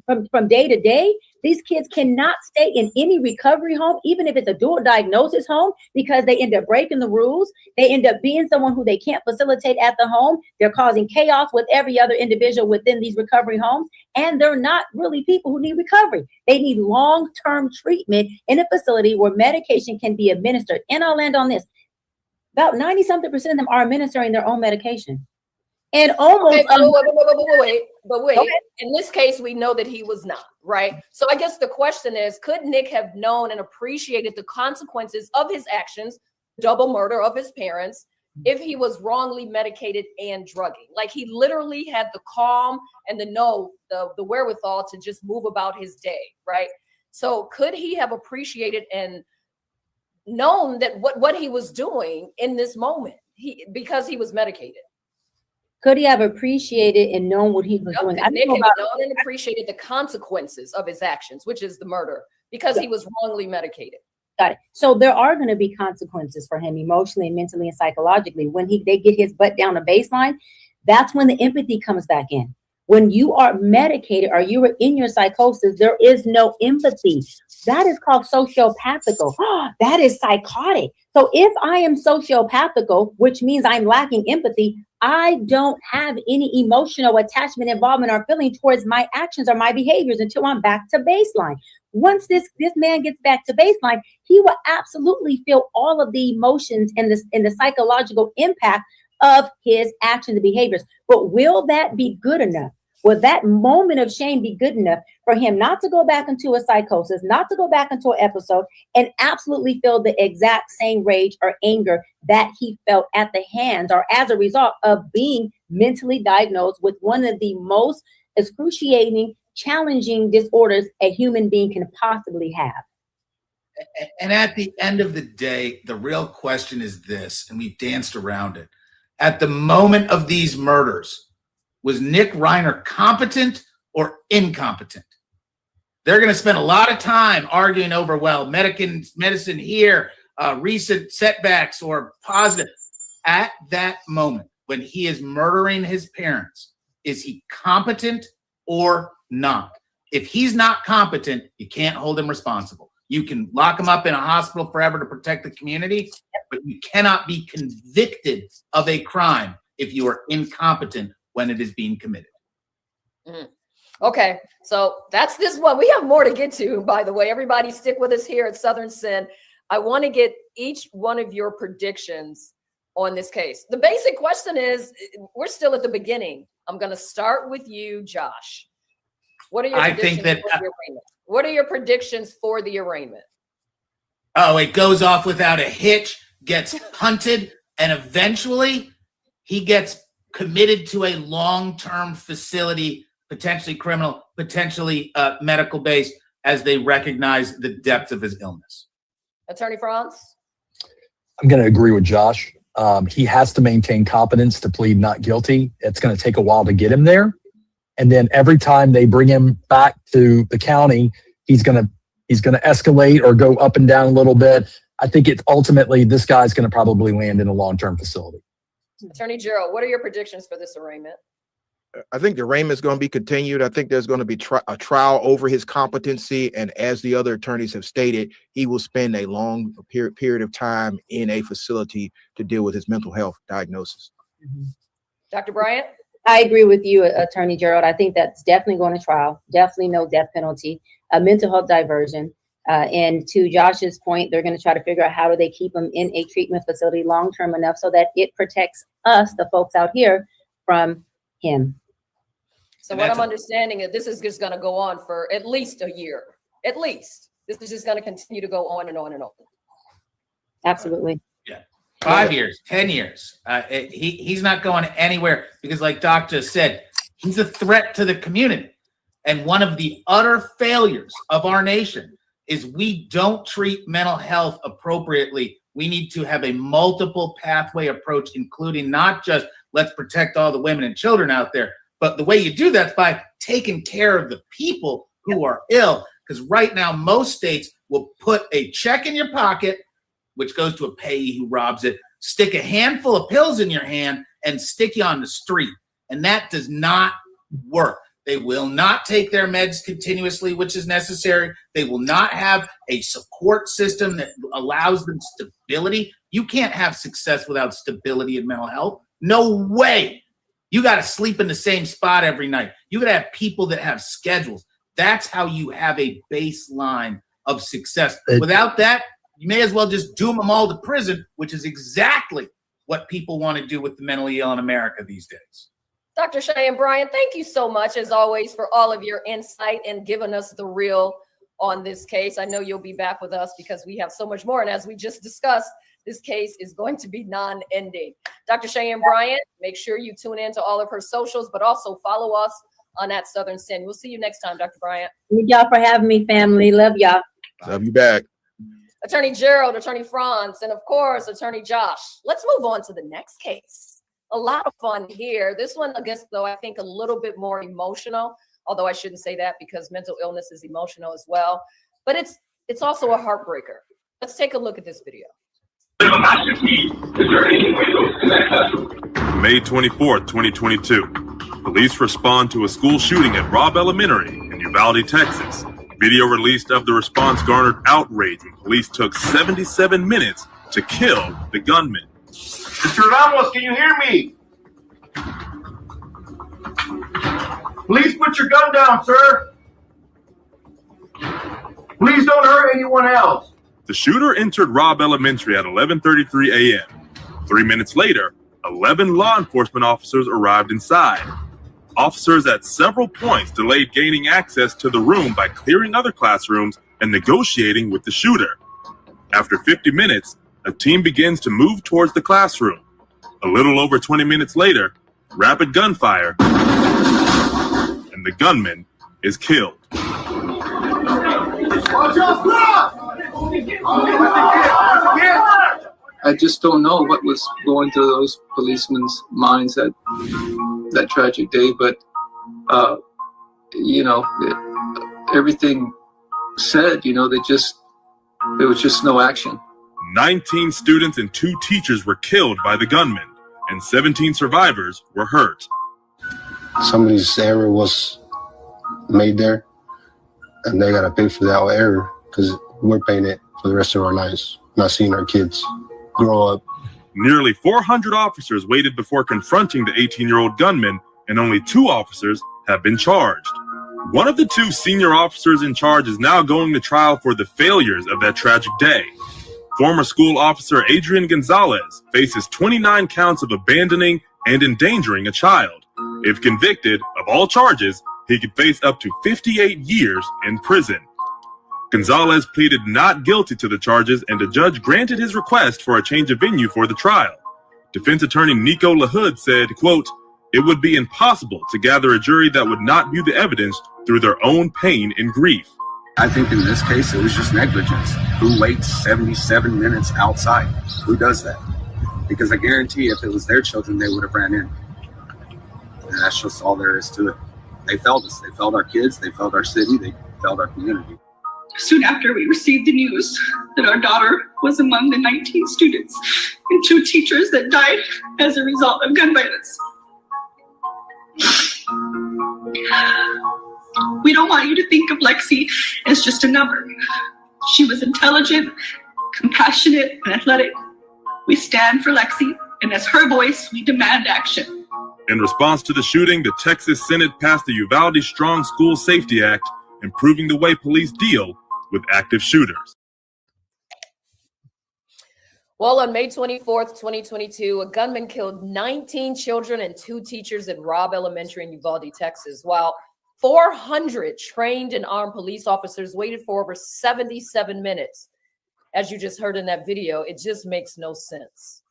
from day to day. These kids cannot stay in any recovery home, even if it's a dual diagnosis home, because they end up breaking the rules. They end up being someone who they can't facilitate at the home. They're causing chaos with every other individual within these recovery homes. And they're not really people who need recovery. They need long-term treatment in a facility where medication can be administered. And I'll land on this. About 90-something% of them are administering their own medication. And almost but wait. Okay. In this case, we know that he was not, right? So I guess the question is, could Nick have known and appreciated the consequences of his actions, double murder of his parents, if he was wrongly medicated and drugging? Like, he literally had the calm and the wherewithal to just move about his day, right? So could he have appreciated and known that what he was doing in this moment, because he was medicated? Could he have appreciated and known what he was doing? Nick had known and appreciated the consequences of his actions, which is the murder, because he was wrongly medicated. Got it. So there are going to be consequences for him emotionally, mentally, and psychologically. When they get his butt down to baseline, that's when the empathy comes back in. When you are medicated or you are in your psychosis, there is no empathy. That is called sociopathical. That is psychotic. So if I am sociopathical, which means I'm lacking empathy, I don't have any emotional attachment, involvement, or feeling towards my actions or my behaviors until I'm back to baseline. Once this man gets back to baseline, he will absolutely feel all of the emotions and the psychological impact of his actions and behaviors. But will that be good enough? Will that moment of shame be good enough for him not to go back into a psychosis, not to go back into an episode, and absolutely feel the exact same rage or anger that he felt at the hands or as a result of being mentally diagnosed with one of the most excruciating, challenging disorders a human being can possibly have? And at the end of the day, the real question is this, and we've danced around it. At the moment of these murders, was Nick Reiner competent or incompetent? They're going to spend a lot of time arguing over, well, medicine here, recent setbacks or positive. At that moment, when he is murdering his parents, is he competent or not? If he's not competent, you can't hold him responsible. You can lock him up in a hospital forever to protect the community, but you cannot be convicted of a crime if you are incompetent when it is being committed. Okay, so that's this one. We have more to get to, by the way. Everybody stick with us here at Southern Sin. I want to get each one of your predictions on this case. The basic question is, we're still at the beginning. I'm going to start with you, Josh. What are your predictions for the arraignment? What are your predictions for the arraignment? Oh, it goes off without a hitch, gets punted, and eventually he gets committed to a long-term facility, potentially criminal, potentially medical-based, as they recognize the depth of his illness. Attorney Franz? I'm going to agree with Josh. He has to maintain competence to plead not guilty. It's going to take a while to get him there. And then every time they bring him back to the county, he's going to escalate or go up and down a little bit. I think it's ultimately this guy's going to probably land in a long-term facility. Attorney Gerald, what are your predictions for this arraignment? I think the arraignment is going to be continued. I think there's going to be a trial over his competency. And as the other attorneys have stated, he will spend a long period of time in a facility to deal with his mental health diagnosis. Dr. Bryant? I agree with you, Attorney Gerald. I think that's definitely going to trial. Definitely no death penalty, a mental health diversion. And to Josh's point, they're going to try to figure out how do they keep him in a treatment facility long-term enough so that it protects us, the folks out here, from him. So what I'm understanding is this is just going to go on for at least a year. At least. This is just going to continue to go on and on and on. Absolutely. Yeah. 5 years, 10 years. He's not going anywhere because, like Doc just said, he's a threat to the community. And one of the utter failures of our nation is we don't treat mental health appropriately. We need to have a multiple pathway approach, including not just let's protect all the women and children out there, but the way you do that's by taking care of the people who are ill. Because right now, most states will put a check in your pocket, which goes to a payee who robs it, stick a handful of pills in your hand, and stick you on the street. And that does not work. They will not take their meds continuously, which is necessary. They will not have a support system that allows them stability. You can't have success without stability in mental health. No way. You got to sleep in the same spot every night. You got to have people that have schedules. That's how you have a baseline of success. Without that, you may as well just doom them all to prison, which is exactly what people want to do with the mentally ill in America these days. Dr. Cheyenne Bryant, thank you so much, as always, for all of your insight and giving us the real on this case. I know you'll be back with us because we have so much more. And as we just discussed, this case is going to be non-ending. Dr. Cheyenne Bryant, make sure you tune in to all of her socials, but also follow us on @Southern Sin. We'll see you next time, Dr. Bryant. Thank y'all for having me, family. Love y'all. Love you back. Attorney Gerald, Attorney Franz, and of course, Attorney Josh. Let's move on to the next case. A lot of fun here. This one, I guess, though, I think a little bit more emotional, although I shouldn't say that because mental illness is emotional as well. But it's also a heartbreaker. Let's take a look at this video. May 24th, 2022. Police respond to a school shooting at Robb Elementary in Uvalde, Texas. Video released of the response garnered outrage when police took 77 minutes to kill the gunman. Mr. Ramos, can you hear me? Please put your gun down, sir. Please don't hurt anyone else. The shooter entered Robb Elementary at 11:33 a.m. 3 minutes later, 11 law enforcement officers arrived inside. Officers at several points delayed gaining access to the room by clearing other classrooms and negotiating with the shooter. After 50 minutes, a team begins to move towards the classroom. A little over 20 minutes later, rapid gunfire, and the gunman is killed. I just don't know what was going through those policemen's minds that tragic day, but everything said, there was just no action. 19 students and 2 teachers were killed by the gunman, and 17 survivors were hurt. Somebody's error was made there, and they gotta pay for that error because we're paying it for the rest of our lives, not seeing our kids grow up. Nearly 400 officers waited before confronting the 18-year-old gunman, and only 2 officers have been charged. One of the 2 senior officers in charge is now going to trial for the failures of that tragic day. Former school officer Adrian Gonzalez faces 29 counts of abandoning and endangering a child. If convicted of all charges, he could face up to 58 years in prison. Gonzalez pleaded not guilty to the charges, and a judge granted his request for a change of venue for the trial. Defense attorney Nico LaHood said, quote, "It would be impossible to gather a jury that would not view the evidence through their own pain and grief." I think in this case, it was just negligence. Who waits 77 minutes outside? Who does that? Because I guarantee if it was their children, they would have ran in. And that's just all there is to it. They failed us. They failed our kids. They failed our city. They failed our community. Soon after we received the news that our daughter was among the 19 students and 2 teachers that died as a result of gun violence. We don't want you to think of Lexi as just a number. She was intelligent, compassionate, and athletic. We stand for Lexi, and as her voice, we demand action. In response to the shooting, the Texas Senate passed the Uvalde Strong School Safety Act, improving the way police deal with active shooters. Well, on May 24th, 2022, a gunman killed 19 children and 2 teachers at Robb Elementary in Uvalde, Texas, while 400 trained and armed police officers waited for over 77 minutes. As you just heard in that video, it just makes no sense.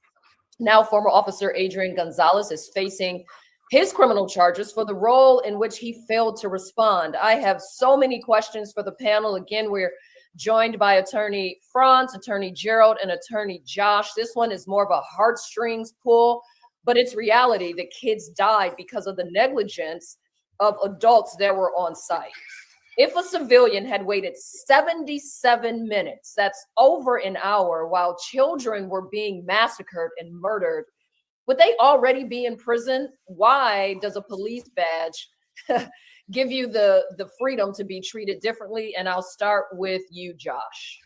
Now, former officer Adrian Gonzalez is facing his criminal charges for the role in which he failed to respond. I have so many questions for the panel. Again, we're joined by Attorney Franz, Attorney Gerald, and Attorney Josh. This one is more of a heartstrings pull, but it's reality. The kids died because of the negligence of adults that were on site. If a civilian had waited 77 minutes, that's over an hour, while children were being massacred and murdered, would they already be in prison? Why does a police badge give you the freedom to be treated differently. And I'll start with you, Josh.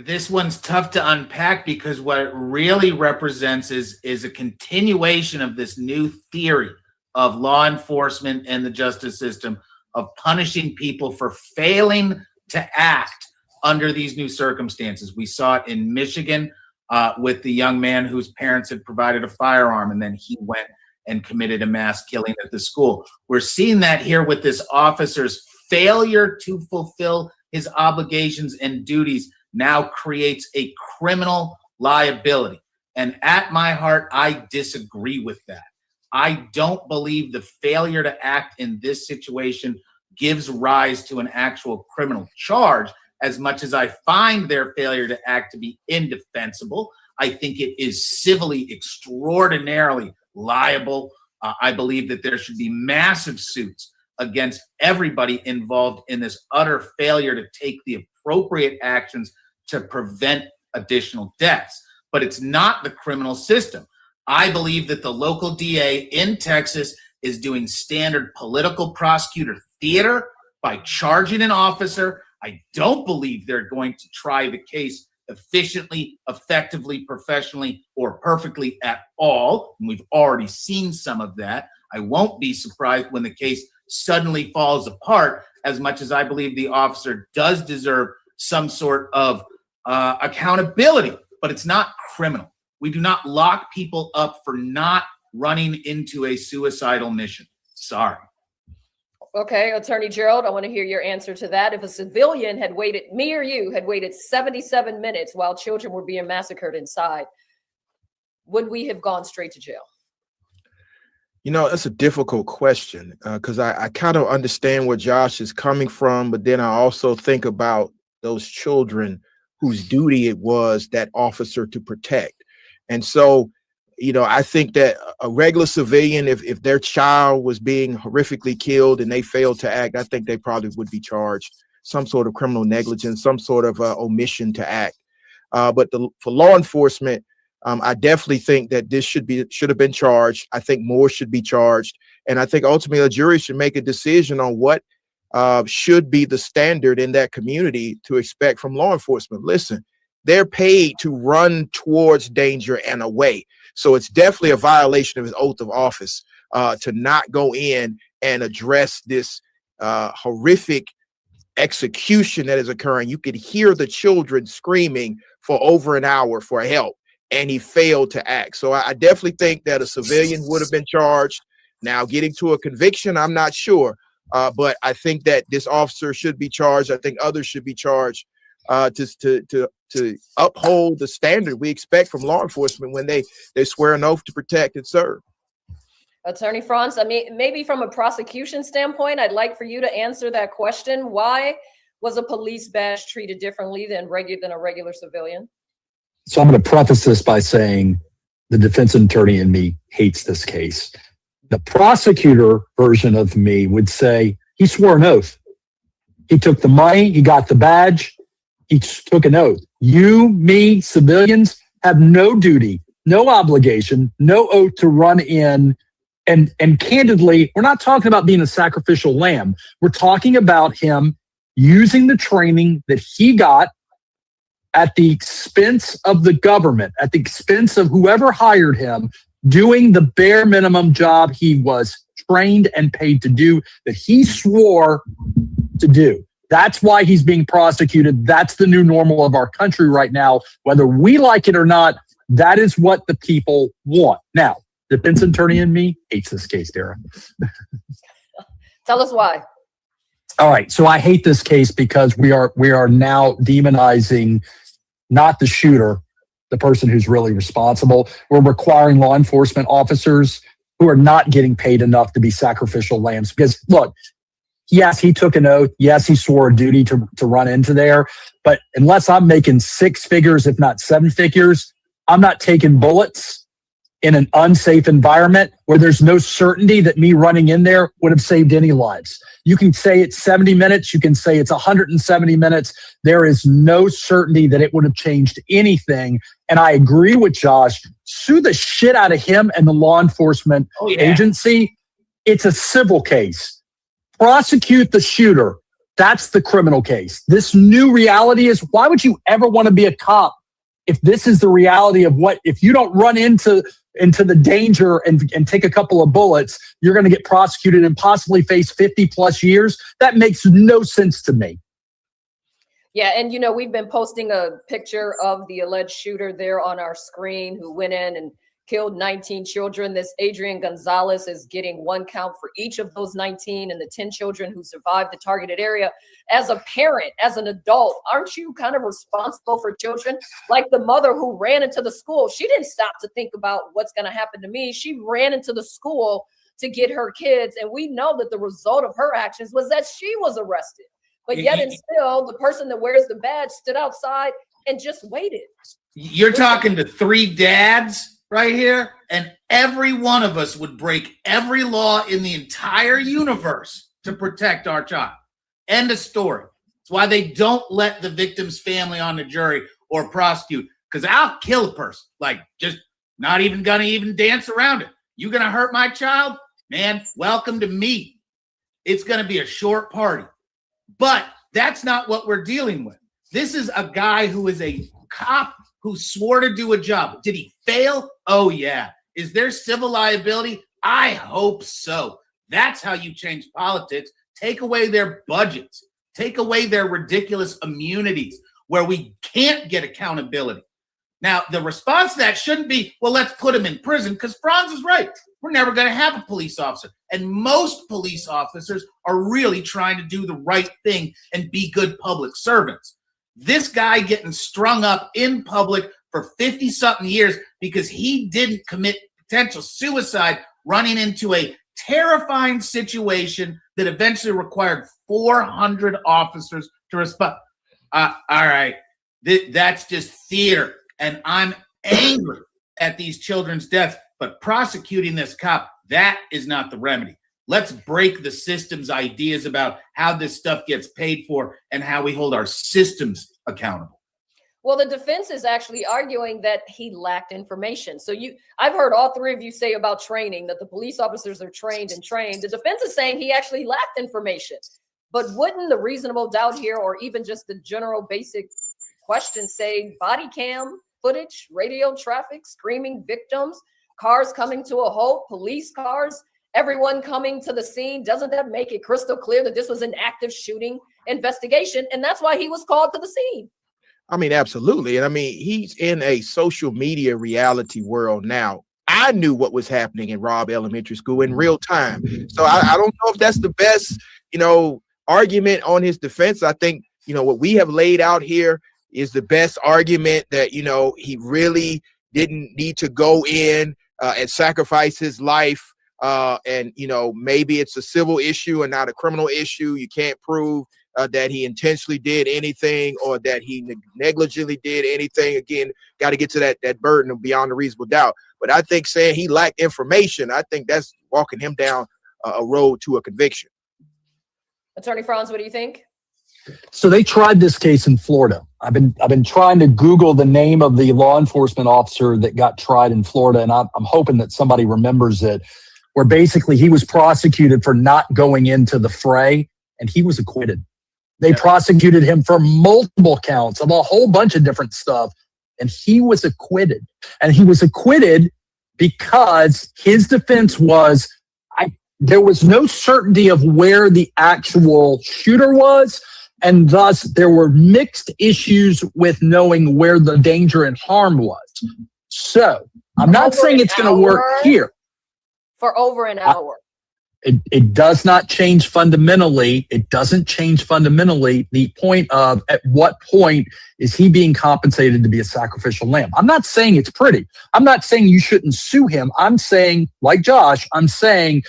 This one's tough to unpack because what it really represents is a continuation of this new theory of law enforcement and the justice system of punishing people for failing to act under these new circumstances. We saw it in Michigan with the young man whose parents had provided a firearm, and then he went and committed a mass killing at the school. We're seeing that here with this officer's failure to fulfill his obligations and duties now creates a criminal liability. And at my heart, I disagree with that. I don't believe the failure to act in this situation gives rise to an actual criminal charge, as much as I find their failure to act to be indefensible. I think it is civilly extraordinarily liable. I believe that there should be massive suits against everybody involved in this utter failure to take the appropriate actions to prevent additional deaths. But it's not the criminal system. I believe that the local DA in Texas is doing standard political prosecutor theater by charging an officer. I don't believe they're going to try the case efficiently, effectively, professionally, or perfectly at all. And we've already seen some of that. I won't be surprised when the case suddenly falls apart, as much as I believe the officer does deserve some sort of accountability, but it's not criminal. We do not lock people up for not running into a suicidal mission. Sorry. Okay, Attorney Gerald, I want to hear your answer to that. If a civilian had waited, me or you, had waited 77 minutes while children were being massacred inside, would we have gone straight to jail? You know, that's a difficult question because I kind of understand where Josh is coming from, but then I also think about those children whose duty it was that officer to protect. And so, you know, I think that a regular civilian, if their child was being horrifically killed and they failed to act, I think they probably would be charged some sort of criminal negligence, some sort of omission to act. But for law enforcement, I definitely think that this should have been charged. I think more should be charged. And I think ultimately a jury should make a decision on what should be the standard in that community to expect from law enforcement. Listen, they're paid to run towards danger and away. So it's definitely a violation of his oath of office to not go in and address this horrific execution that is occurring. You could hear the children screaming for over an hour for help, and he failed to act. So I definitely think that a civilian would have been charged. Now, getting to a conviction, I'm not sure, but I think that this officer should be charged. I think others should be charged to uphold the standard we expect from law enforcement when they swear an oath to protect and serve. Attorney Franz, I mean, maybe from a prosecution standpoint, I'd like for you to answer that question. Why was a police badge treated differently than a regular civilian? So I'm going to preface this by saying the defense attorney in me hates this case. The prosecutor version of me would say he swore an oath. He took the money, he got the badge, he took an oath. You, me, civilians have no duty, no obligation, no oath to run in. And candidly, we're not talking about being a sacrificial lamb. We're talking about him using the training that he got at the expense of the government, at the expense of whoever hired him, doing the bare minimum job he was trained and paid to do, that he swore to do. That's why he's being prosecuted. That's the new normal of our country right now. Whether we like it or not, that is what the people want. Now, the defense attorney in me hates this case, Dara. Tell us why. All right. So I hate this case because we are now demonizing not the shooter, the person who's really responsible. We're requiring law enforcement officers who are not getting paid enough to be sacrificial lambs. Because look, yes, he took an oath. Yes, he swore a duty to run into there. But unless I'm making 6 figures, if not 7 figures, I'm not taking bullets in an unsafe environment where there's no certainty that me running in there would have saved any lives. You can say it's 70 minutes. You can say it's 170 minutes. There is no certainty that it would have changed anything. And I agree with Josh. Sue the shit out of him and the law enforcement agency. It's a civil case. prosecute the shooter. That's the criminal case. This new reality is, why would you ever want to be a cop if this is the reality of what, if you don't run into the danger and take a couple of bullets, you're going to get prosecuted and possibly face 50 plus years? That makes no sense to me. Yeah, and you know, we've been posting a picture of the alleged shooter there on our screen who went in and killed 19 children. This Adrian Gonzalez is getting 1 count for each of those 19 and the 10 children who survived the targeted area. As a parent, as an adult, aren't you kind of responsible for children? Like the mother who ran into the school, she didn't stop to think about what's going to happen to me. She ran into the school to get her kids. And we know that the result of her actions was that she was arrested. But yet and still, the person that wears the badge stood outside and just waited. You're talking to 3 dads right here, and every one of us would break every law in the entire universe to protect our child. End of story. That's why they don't let the victim's family on the jury or prosecute, because I'll kill a person. Like, just not even gonna even dance around it. You gonna hurt my child? Man, welcome to me. It's gonna be a short party. But that's not what we're dealing with. This is a guy who is a cop who swore to do a job. Did he fail? Oh, yeah. Is there civil liability? I hope so. That's how you change politics. Take away their budgets. Take away their ridiculous immunities where we can't get accountability. Now, the response to that shouldn't be, well, let's put him in prison, because Franz is right. We're never going to have a police officer. And most police officers are really trying to do the right thing and be good public servants. This guy getting strung up in public for 50-something years because he didn't commit potential suicide, running into a terrifying situation that eventually required 400 officers to respond. All right, that's just theater. And I'm angry at these children's deaths, but prosecuting this cop, that is not the remedy. Let's break the system's ideas about how this stuff gets paid for and how we hold our systems accountable. Well, the defense is actually arguing that he lacked information. So I've heard all 3 of you say about training, that the police officers are trained. The defense is saying he actually lacked information. But wouldn't the reasonable doubt here, or even just the general basic question, say body cam footage, radio traffic, screaming victims, cars coming to a halt, police cars, everyone coming to the scene? Doesn't that make it crystal clear that this was an active shooting investigation? And that's why he was called to the scene. I mean, absolutely. And I mean, he's in a social media reality world now. I knew what was happening in Robb Elementary School in real time. So I don't know if that's the best, argument on his defense. I think, what we have laid out here is the best argument that, he really didn't need to go in and sacrifice his life. And maybe it's a civil issue and not a criminal issue. You can't prove that he intentionally did anything or that he negligently did anything. Again, got to get to that burden of beyond a reasonable doubt. But I think saying he lacked information, I think that's walking him down a road to a conviction. Attorney Franz, what do you think? So they tried this case in Florida. I've been trying to Google the name of the law enforcement officer that got tried in Florida, and I'm hoping that somebody remembers it, where basically he was prosecuted for not going into the fray, and he was acquitted. They prosecuted him for multiple counts of a whole bunch of different stuff, and he was acquitted. And he was acquitted because his defense was, there was no certainty of where the actual shooter was, and thus there were mixed issues with knowing where the danger and harm was. So I'm not saying it's going to work here. For over an hour. It does not change fundamentally. It doesn't change fundamentally the point of at what point is he being compensated to be a sacrificial lamb. I'm not saying it's pretty. I'm not saying you shouldn't sue him. I'm saying, like Josh, I'm saying,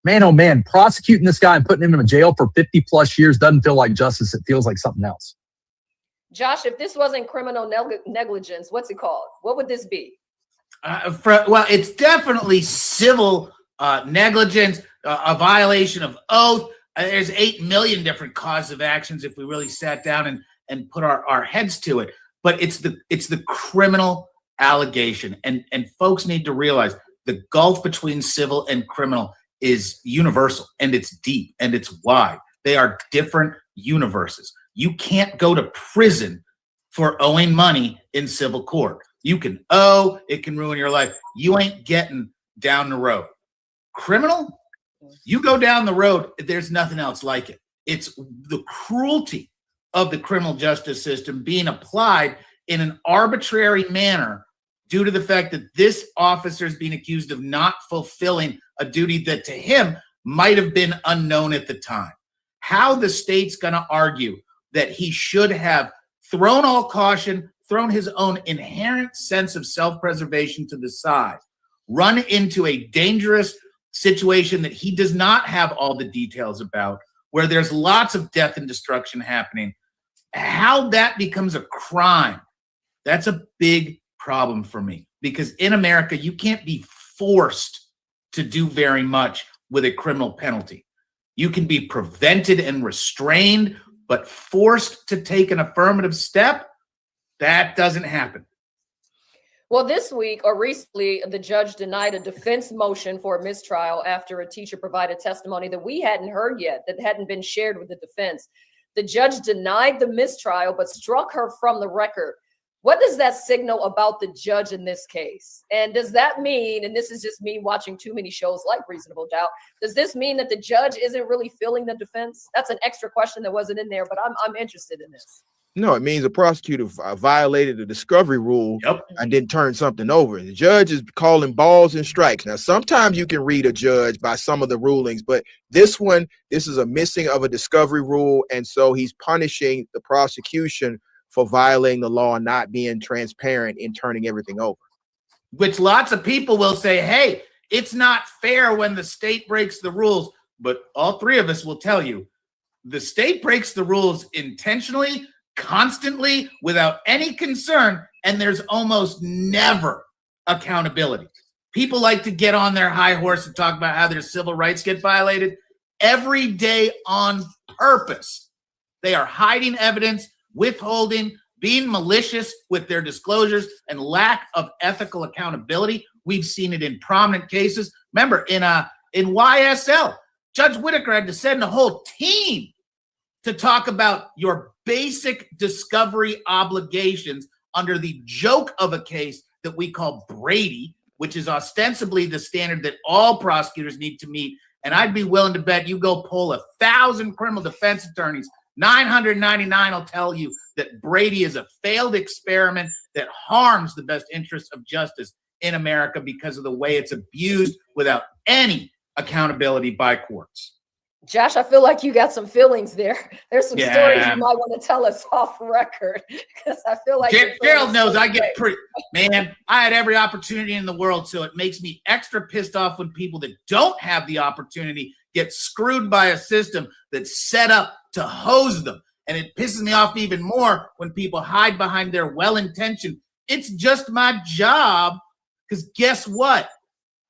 man, oh man, prosecuting this guy and putting him in jail for 50 plus years doesn't feel like justice. It feels like something else. Josh, if this wasn't criminal negligence, what's it called? What would this be? Well, it's definitely civil negligence, a violation of oath. There's 8 million different causes of actions if we really sat down and put our heads to it. But it's the criminal allegation. And folks need to realize the gulf between civil and criminal is universal, and it's deep, and it's wide. They are different universes. You can't go to prison for owing money in civil court. You can owe, it can ruin your life. You ain't getting down the road. Criminal, you go down the road, there's nothing else like it. It's the cruelty of the criminal justice system being applied in an arbitrary manner due to the fact that this officer is being accused of not fulfilling a duty that to him might have been unknown at the time. How the state's going to argue that he should have thrown all caution, thrown his own inherent sense of self-preservation to the side, run into a dangerous situation that he does not have all the details about, where there's lots of death and destruction happening, how that becomes a crime, that's a big problem for me. Because in America, you can't be forced to do very much with a criminal penalty. You can be prevented and restrained, but forced to take an affirmative step, that doesn't happen. Well, this week or recently, the judge denied a defense motion for a mistrial after a teacher provided testimony that we hadn't heard yet, that hadn't been shared with the defense. The judge denied the mistrial, but struck her from the record. What does that signal about the judge in this case? And does that mean, and this is just me watching too many shows like Reasonable Doubt, does this mean that the judge isn't really feeling the defense? That's an extra question that wasn't in there, but I'm interested in this. No, it means a prosecutor violated the discovery rule and then turned something over. The judge is calling balls and strikes. Now, sometimes you can read a judge by some of the rulings, but this is a missing of a discovery rule. And so he's punishing the prosecution for violating the law and not being transparent in turning everything over. Which lots of people will say, hey, it's not fair when the state breaks the rules. But all three of us will tell you, the state breaks the rules intentionally, constantly, without any concern, and there's almost never accountability. People like to get on their high horse and talk about how their civil rights get violated every day on purpose. They are hiding evidence, withholding, being malicious with their disclosures, and lack of ethical accountability. We've seen it in prominent cases. Remember, in YSL, Judge Whitaker had to send a whole team to talk about your basic discovery obligations under the joke of a case that we call Brady, which is ostensibly the standard that all prosecutors need to meet. And I'd be willing to bet you go poll 1,000 criminal defense attorneys, 999 will tell you that Brady is a failed experiment that harms the best interests of justice in America because of the way it's abused without any accountability by courts. Josh, I feel like you got some feelings there. There's some stories you might want to tell us off record, because I feel like Gerald knows I get pretty, man, I had every opportunity in the world, so it makes me extra pissed off when people that don't have the opportunity get screwed by a system that's set up to hose them. And it pisses me off even more when people hide behind their well-intentioned, it's just my job, because guess what?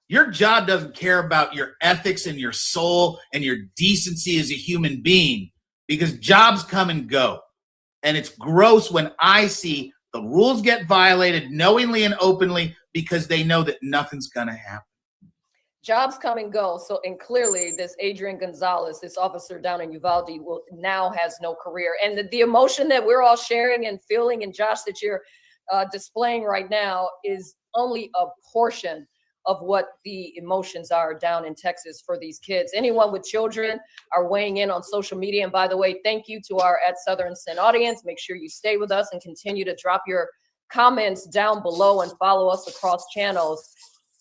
Your job doesn't care about your ethics and your soul and your decency as a human being, because jobs come and go. And it's gross when I see the rules get violated knowingly and openly because they know that nothing's going to happen. Jobs come and go. So, and clearly this Adrian Gonzalez, this officer down in Uvalde, now has no career. And the emotion that we're all sharing and feeling, and Josh, that you're displaying right now, is only a portion of what the emotions are down in Texas for these kids. Anyone with children are weighing in on social media. And by the way, thank you to our at Southern Sin audience. Make sure you stay with us and continue to drop your comments down below and follow us across channels.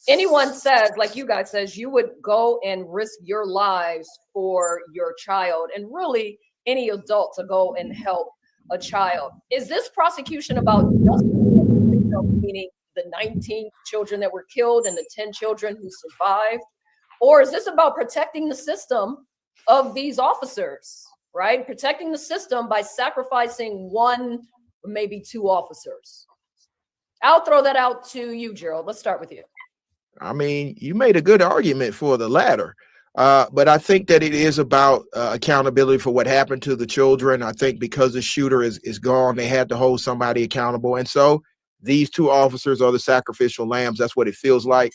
Anyone says, like you guys says, you would go and risk your lives for your child, and really any adult to go and help a child. Is this prosecution about justice, meaning the 19 children that were killed and the 10 children who survived? Or is this about protecting the system of these officers, right? Protecting the system by sacrificing one, maybe two officers? I'll throw that out to you, Gerald. Let's start with you. I mean, you made a good argument for the latter. But I think that it is about accountability for what happened to the children. I think because the shooter is gone, they had to hold somebody accountable. And so these two officers are the sacrificial lambs. That's what it feels like.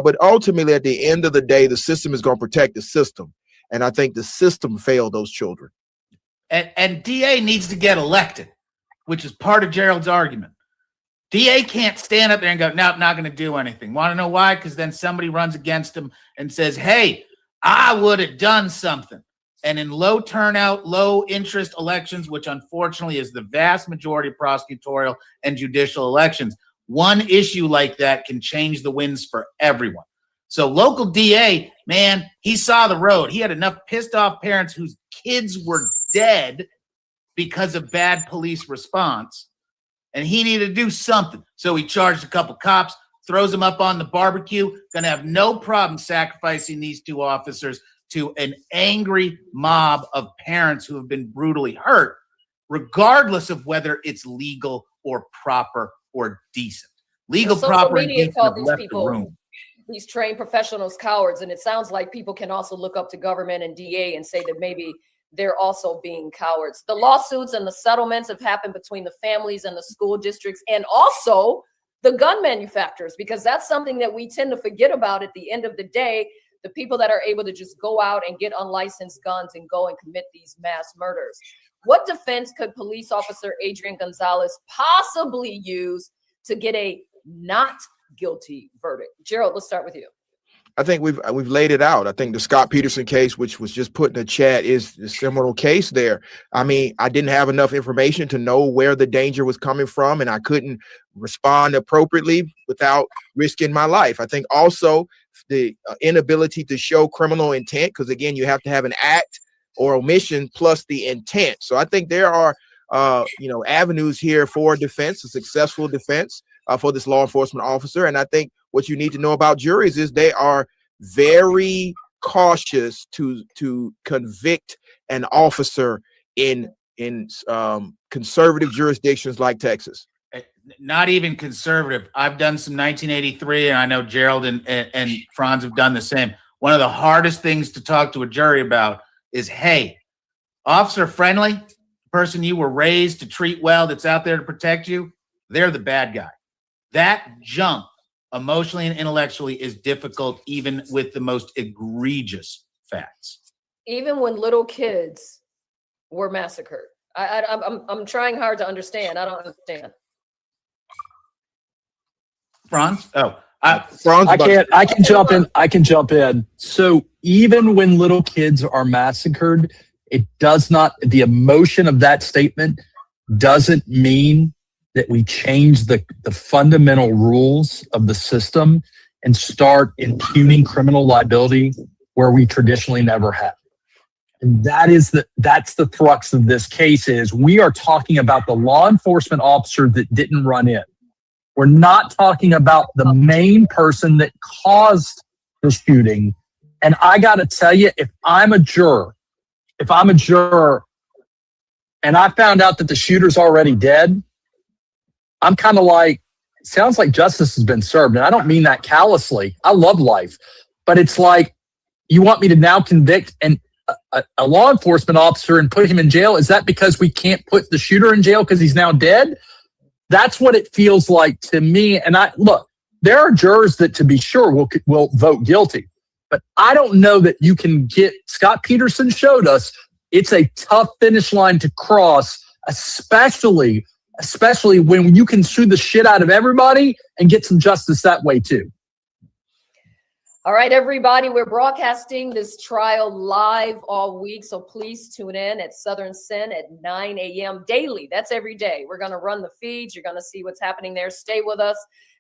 But ultimately, at the end of the day, the system is going to protect the system. And I think the system failed those children. And DA needs to get elected, which is part of Gerald's argument. DA can't stand up there and go, no, I'm not going to do anything. Want to know why? Because then somebody runs against him and says, hey, I would have done something. And in low turnout, low interest elections, which unfortunately is the vast majority of prosecutorial and judicial elections, one issue like that can change the winds for everyone. So local DA, man, he saw the road. He had enough pissed off parents whose kids were dead because of bad police response. And he needed to do something. So he charged a couple cops, throws them up on the barbecue, gonna have no problem sacrificing these two officers to an angry mob of parents who have been brutally hurt, regardless of whether it's legal or proper or decent. Legal, proper, and decent have left the room. These trained professionals cowards, and it sounds like people can also look up to government and DA and say that maybe they're also being cowards. The lawsuits and the settlements have happened between the families and the school districts and also the gun manufacturers, because that's something that we tend to forget about at the end of the day. The people that are able to just go out and get unlicensed guns and go and commit these mass murders. What defense could police officer Adrian Gonzalez possibly use to get a not guilty verdict? Gerald, let's start with you. I think we've laid it out. I think the Scott Peterson case, which was just put in the chat, is a similar case there. I mean, I didn't have enough information to know where the danger was coming from, and I couldn't respond appropriately without risking my life. I think also the inability to show criminal intent, because again, you have to have an act or omission plus the intent. So I think there are avenues here for defense, a successful defense for this law enforcement officer. And I think what you need to know about juries is they are very cautious to convict an officer in conservative jurisdictions like Texas. Not even conservative. I've done some 1983, and I know Gerald and Franz have done the same. One of the hardest things to talk to a jury about is, hey, officer friendly, the person you were raised to treat well, that's out there to protect you, they're the bad guy. That jump, emotionally and intellectually, is difficult even with the most egregious facts. Even when little kids were massacred. I'm trying hard to understand. I don't understand. Franz? Franz, I can jump in. So even when little kids are massacred, it does not, the emotion of that statement doesn't mean that we change the fundamental rules of the system and start impugning criminal liability where we traditionally never have. And that's the crux of this case. Is we are talking about the law enforcement officer that didn't run in. We're not talking about the main person that caused the shooting. And I got to tell you, if I'm a juror and I found out that the shooter's already dead, I'm kind of like, sounds like justice has been served. And I don't mean that callously. I love life. But it's like, you want me to now convict a law enforcement officer and put him in jail? Is that because we can't put the shooter in jail because he's now dead? That's what it feels like to me. And look, there are jurors that, to be sure, will vote guilty. But I don't know that you can get, Scott Peterson showed us, it's a tough finish line to cross, especially when you can sue the shit out of everybody and get some justice that way too. All right, everybody, we're broadcasting this trial live all week, so please tune in at Southern Sin at 9 a.m. daily. That's every day. We're going to run the feeds. You're going to see what's happening there. Stay with us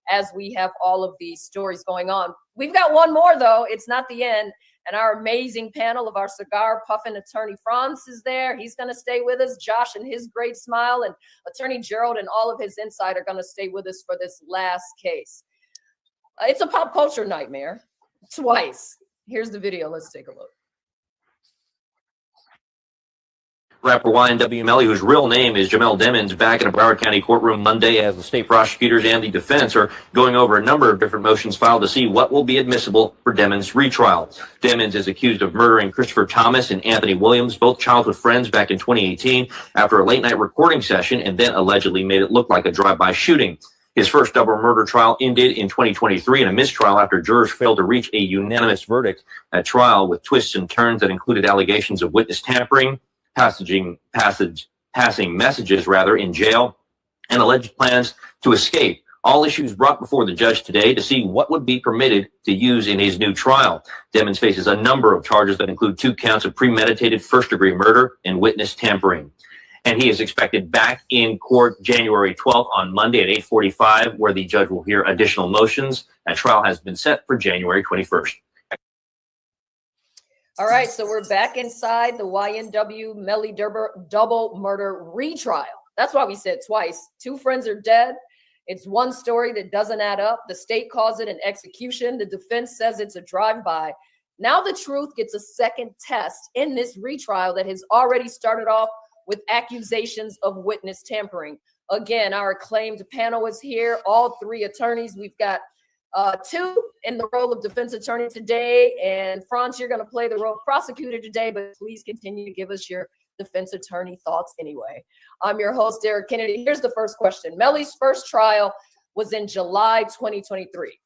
as we have all of these stories going on. We've got one more, though. It's not the end. And our amazing panel of our cigar puffing attorney Franz is there. He's going to stay with us. Josh and his great smile, and attorney Gerald and all of his insight are going to stay with us for this last case. It's a pop culture nightmare. Twice. Here's the video. Let's take a look. Rapper YNW Melly, whose real name is Jamel Demons, back in a Broward County courtroom Monday as the state prosecutors and the defense are going over a number of different motions filed to see what will be admissible for Demons' retrial. Demons is accused of murdering Christopher Thomas and Anthony Williams, both childhood friends, back in 2018 after a late-night recording session, and then allegedly made it look like a drive-by shooting. His first double murder trial ended in 2023 in a mistrial after jurors failed to reach a unanimous verdict at trial, with twists and turns that included allegations of witness tampering, passing messages in jail, and alleged plans to escape. All issues brought before the judge today to see what would be permitted to use in his new trial. Demmons faces a number of charges that include 2 counts of premeditated first-degree murder and witness tampering. And he is expected back in court January 12th on Monday at 8:45, where the judge will hear additional motions. That trial has been set for January 21st. All right, so we're back inside the YNW Melly double murder retrial. That's why we said twice. 2 friends are dead. It's one story that doesn't add up. The state calls it an execution. The defense says it's a drive-by. Now the truth gets a second test in this retrial that has already started off with accusations of witness tampering. Again, our acclaimed panel is here. All 3 attorneys. We've got 2 in the role of defense attorney today. And Franz, you're going to play the role of prosecutor today, but please continue to give us your defense attorney thoughts anyway. I'm your host, Derek Kennedy. Here's the first question. Melly's first trial was in July 2023.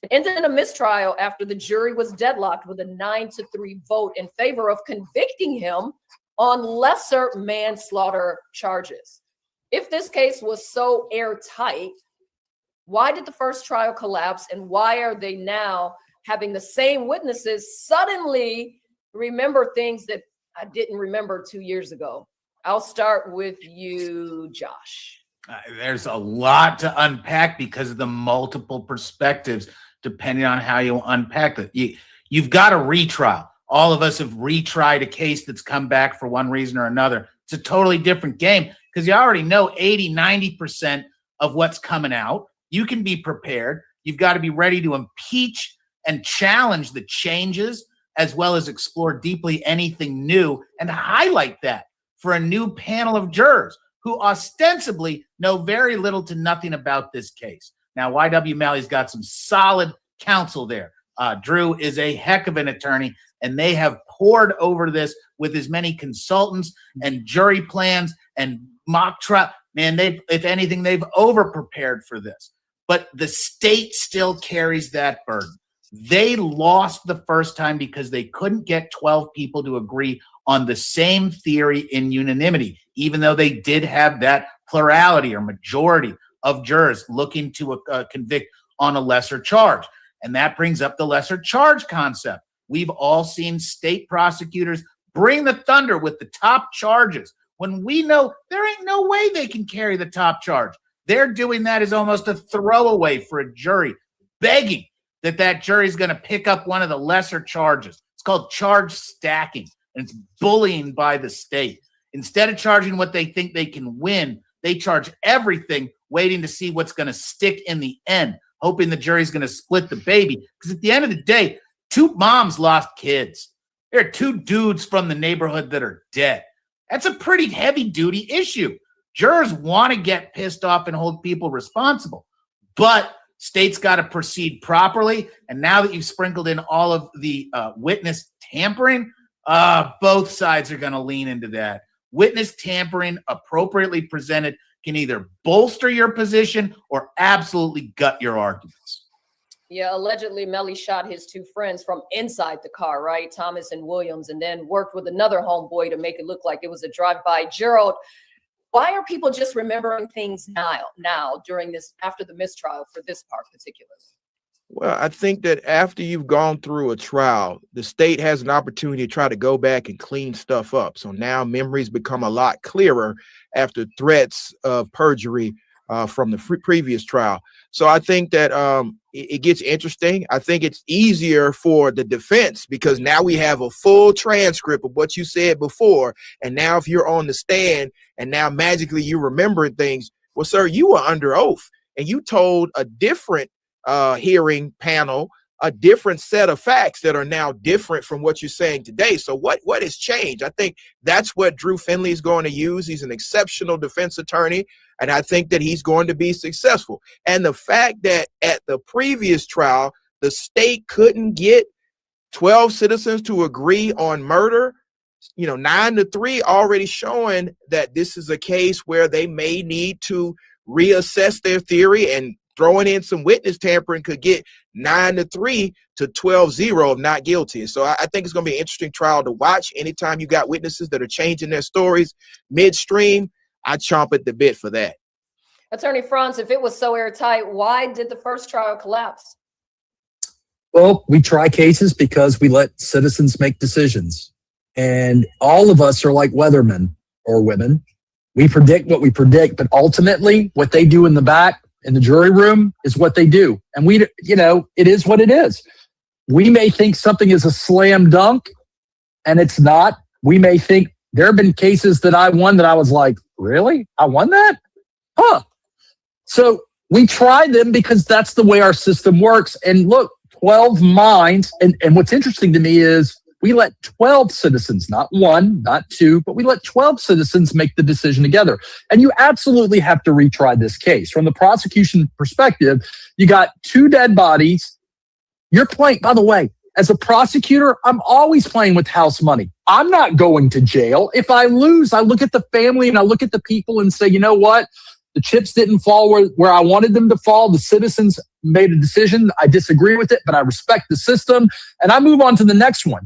It ended in a mistrial after the jury was deadlocked with a 9-3 vote in favor of convicting him on lesser manslaughter charges. If this case was so airtight, why did the first trial collapse, and why are they now having the same witnesses suddenly remember things that I didn't remember 2 years ago? I'll start with you, Josh. There's a lot to unpack because of the multiple perspectives, depending on how you unpack it. You've got a retrial. All of us have retried a case that's come back for one reason or another. It's a totally different game because you already know 80-90% of what's coming out. You can be prepared. You've got to be ready to impeach and challenge the changes, as well as explore deeply anything new and highlight that for a new panel of jurors who ostensibly know very little to nothing about this case. Now, YW Melly's got some solid counsel there. Drew is a heck of an attorney, and they have poured over this with as many consultants and jury plans and mock trial. Man, if anything, they've over-prepared for this. But the state still carries that burden. They lost the first time because they couldn't get 12 people to agree on the same theory in unanimity, even though they did have that plurality or majority of jurors looking to convict on a lesser charge. And that brings up the lesser charge concept. We've all seen state prosecutors bring the thunder with the top charges when we know there ain't no way they can carry the top charge. They're doing that as almost a throwaway for a jury, begging that jury is going to pick up one of the lesser charges. It's called charge stacking, and it's bullying by the state. Instead of charging what they think they can win, they charge everything, waiting to see what's going to stick in the end, hoping the jury's going to split the baby. Because at the end of the day, 2 moms lost kids. There are 2 dudes from the neighborhood that are dead. That's a pretty heavy-duty issue. Jurors want to get pissed off and hold people responsible. But state's got to proceed properly. And now that you've sprinkled in all of the witness tampering, both sides are going to lean into that. Witness tampering appropriately presented can either bolster your position or absolutely gut your arguments. Yeah, allegedly Melly shot his 2 friends from inside the car, right? Thomas and Williams, and then worked with another homeboy to make it look like it was a drive-by. Gerald, why are people just remembering things now during this, after the mistrial for this part particularly? Well, I think that after you've gone through a trial, the state has an opportunity to try to go back and clean stuff up. So now memories become a lot clearer after threats of perjury from the previous trial. So I think that it gets interesting. I think it's easier for the defense because now we have a full transcript of what you said before. And now if you're on the stand and now magically you remember things, well, sir, you were under oath and you told a different hearing panel a different set of facts that are now different from what you're saying today. So what has changed? I think that's what Drew Finley is going to use. He's an exceptional defense attorney, and I think that he's going to be successful. And the fact that at the previous trial, the state couldn't get 12 citizens to agree on murder, 9-3, already showing that this is a case where they may need to reassess their theory, and throwing in some witness tampering could get 9-3 to 12-0 of not guilty. And so I think it's going to be an interesting trial to watch. Anytime you got witnesses that are changing their stories midstream, I chomp at the bit for that. Attorney Franz, if it was so airtight, why did the first trial collapse? Well, we try cases because we let citizens make decisions. And all of us are like weathermen or women. We predict what we predict, but ultimately what they do in the back in the jury room is what they do. And we, it is what it is. We may think something is a slam dunk and it's not. We may think there have been cases that I won that I was like, really? I won that? Huh. So we try them because that's the way our system works. And look, 12 minds. And what's interesting to me is we let 12 citizens, not one, not two, but we let 12 citizens make the decision together. And you absolutely have to retry this case. From the prosecution perspective, you got 2 dead bodies. You're playing, by the way, as a prosecutor, I'm always playing with house money. I'm not going to jail. If I lose, I look at the family and I look at the people and say, you know what? The chips didn't fall where I wanted them to fall. The citizens made a decision. I disagree with it, but I respect the system. And I move on to the next one.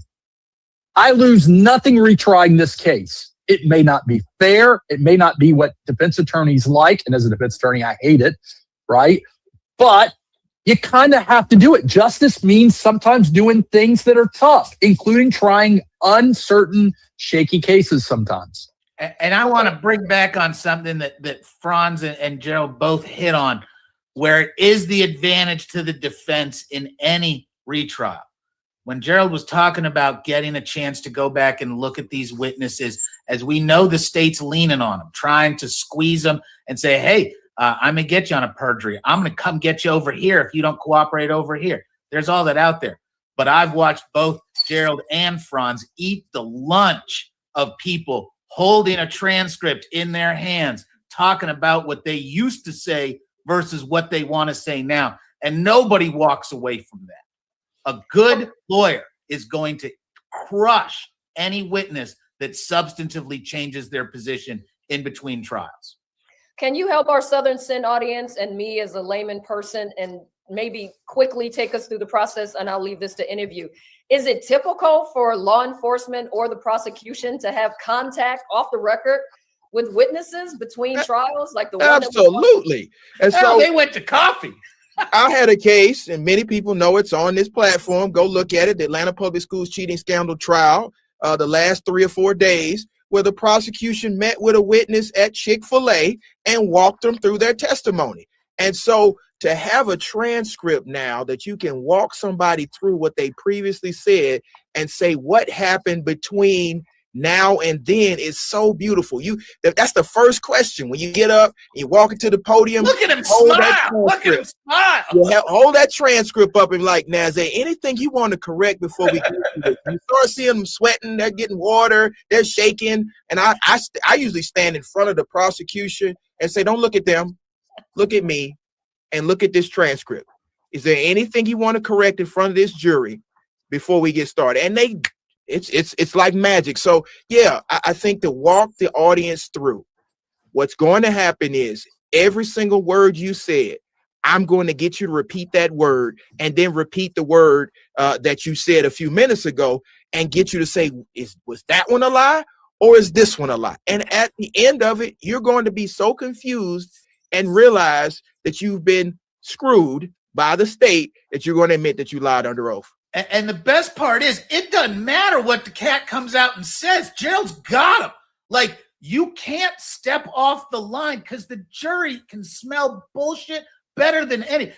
I lose nothing retrying this case. It may not be fair. It may not be what defense attorneys like. And as a defense attorney, I hate it, right? But you kind of have to do it. Justice means sometimes doing things that are tough, including trying uncertain, shaky cases sometimes. And I want to bring back on something that Franz and Gerald both hit on, where it is the advantage to the defense in any retrial. When Gerald was talking about getting a chance to go back and look at these witnesses, as we know the state's leaning on them, trying to squeeze them and say, hey, I'm going to get you on a perjury. I'm going to come get you over here if you don't cooperate over here. There's all that out there. But I've watched both Gerald and Franz eat the lunch of people holding a transcript in their hands, talking about what they used to say versus what they want to say now. And nobody walks away from that. A good lawyer is going to crush any witness that substantively changes their position in between trials. Can you help our Southern Sin audience and me as a layman person and maybe quickly take us through the process? And I'll leave this to interview. Is it typical for law enforcement or the prosecution to have contact off the record with witnesses between trials, like the one? Absolutely. And so they went to coffee. I had a case, and many people know it's on this platform. Go look at it. The Atlanta Public Schools cheating scandal trial, the last 3 or 4 days, where the prosecution met with a witness at Chick-fil-A and walked them through their testimony. And so to have a transcript now that you can walk somebody through what they previously said and say what happened between now and then is so beautiful. That's the first question when you get up and you walk into the podium. Look at him smile. Look at him smile. Hold that transcript up and like, now, is there anything you want to correct before we get to this? You start seeing them sweating, they're getting water, they're shaking. And I usually stand in front of the prosecution and say, don't look at them, look at me and look at this transcript. Is there anything you want to correct in front of this jury before we get started? And it's like magic. So yeah, I think to walk the audience through what's going to happen is every single word you said, I'm going to get you to repeat that word and then repeat the word that you said a few minutes ago and get you to say, was that one a lie or is this one a lie? And at the end of it, you're going to be so confused and realize that you've been screwed by the state that you're going to admit that you lied under oath. And the best part is, it doesn't matter what the cat comes out and says. Gerald's got him. Like, you can't step off the line because the jury can smell bullshit better than any.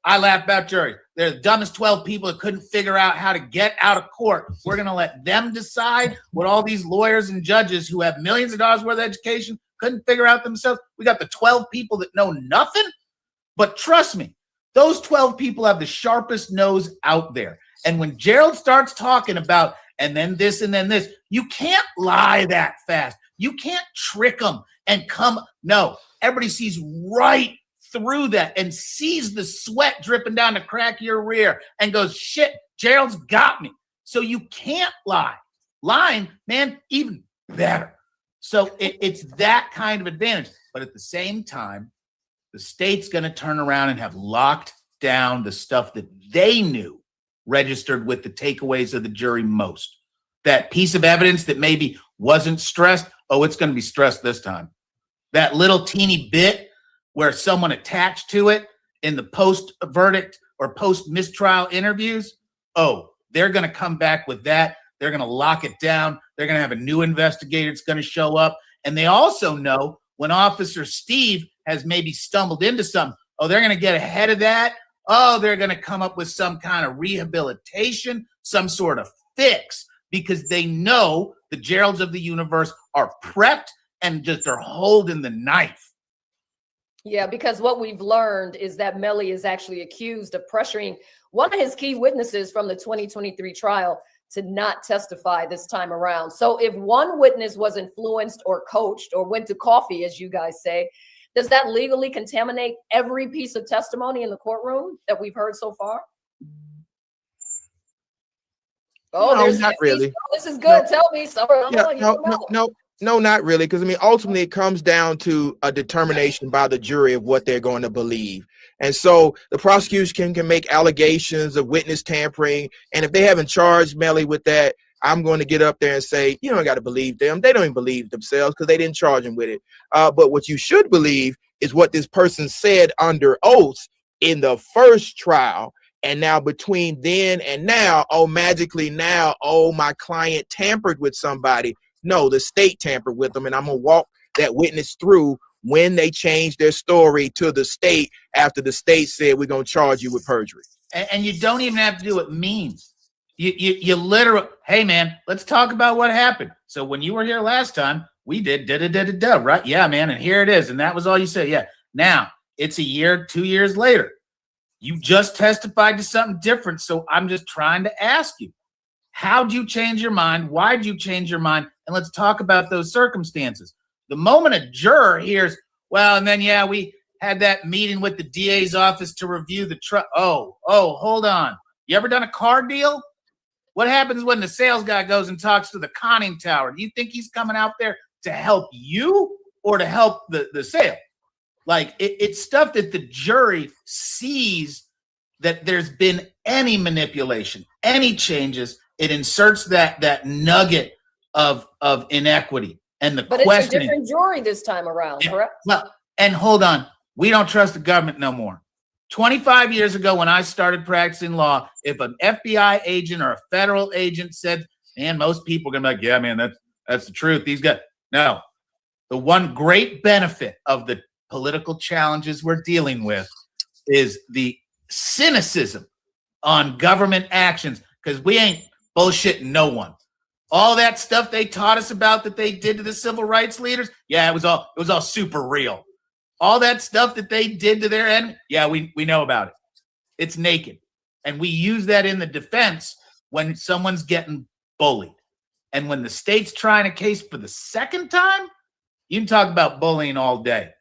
I laugh about jury. They're the dumbest 12 people that couldn't figure out how to get out of court. We're going to let them decide what all these lawyers and judges who have millions of dollars worth of education couldn't figure out themselves. We got the 12 people that know nothing. But trust me, those 12 people have the sharpest nose out there. And when Gerald starts talking about, and then this, and then this, you can't lie that fast. You can't trick them and no, everybody sees right through that and sees the sweat dripping down the crack of your rear and goes, shit, Gerald's got me. So you can't lie. Lying, man, even better. So it's that kind of advantage. But at the same time, the state's going to turn around and have locked down the stuff that they knew registered with the takeaways of the jury most. That piece of evidence that maybe wasn't stressed, oh, it's going to be stressed this time. That little teeny bit where someone attached to it in the post-verdict or post-mistrial interviews, oh, they're going to come back with that. They're going to lock it down. They're going to have a new investigator that's going to show up. And they also know when Officer Steve has maybe stumbled into something, oh, they're going to get ahead of that. Oh, they're going to come up with some kind of rehabilitation, some sort of fix, because they know the Geralds of the universe are prepped and just are holding the knife. Yeah, because what we've learned is that Melly is actually accused of pressuring one of his key witnesses from the 2023 trial to not testify this time around. So if one witness was influenced or coached or went to coffee, as you guys say, does that legally contaminate every piece of testimony in the courtroom that we've heard so far? Oh, No, not really. Oh, this is good. No. Tell me. Sorry. No, not really. Because I mean, ultimately, it comes down to a determination by the jury of what they're going to believe. And so the prosecution can make allegations of witness tampering. And if they haven't charged Melly with that, I'm going to get up there and say, you don't got to believe them. They don't even believe themselves because they didn't charge him with it. But what you should believe is what this person said under oath in the first trial. And now between then and now, oh, magically now, oh, my client tampered with somebody. No, the state tampered with them. And I'm going to walk that witness through when they changed their story to the state after the state said, we're going to charge you with perjury. And you don't even have to do what it means. You literally, hey, man, let's talk about what happened. So when you were here last time, we did da-da-da-da-da, right? Yeah, man, and here it is. And that was all you said. Yeah. Now, it's a year, 2 years later. You just testified to something different. So I'm just trying to ask you, how'd you change your mind? Why'd you change your mind? And let's talk about those circumstances. The moment a juror hears, well, and then, yeah, we had that meeting with the DA's office to review the truck. Oh, hold on. You ever done a car deal? What happens when the sales guy goes and talks to the conning tower? Do you think he's coming out there to help you or to help the sale? Like, it's stuff that the jury sees that there's been any manipulation, any changes. It inserts that nugget of inequity and the questioning. But it's a different jury this time around, correct? Well, and hold on. We don't trust the government no more. 25 years ago, when I started practicing law, if an FBI agent or a federal agent said, man, most people are going to be like, yeah, man, that's the truth. These guys. No. The one great benefit of the political challenges we're dealing with is the cynicism on government actions, because we ain't bullshitting no one. All that stuff they taught us about that they did to the civil rights leaders, yeah, it was all super real. All that stuff that they did to their enemy, yeah, we know about it. It's naked. And we use that in the defense when someone's getting bullied. And when the state's trying a case for the second time, you can talk about bullying all day.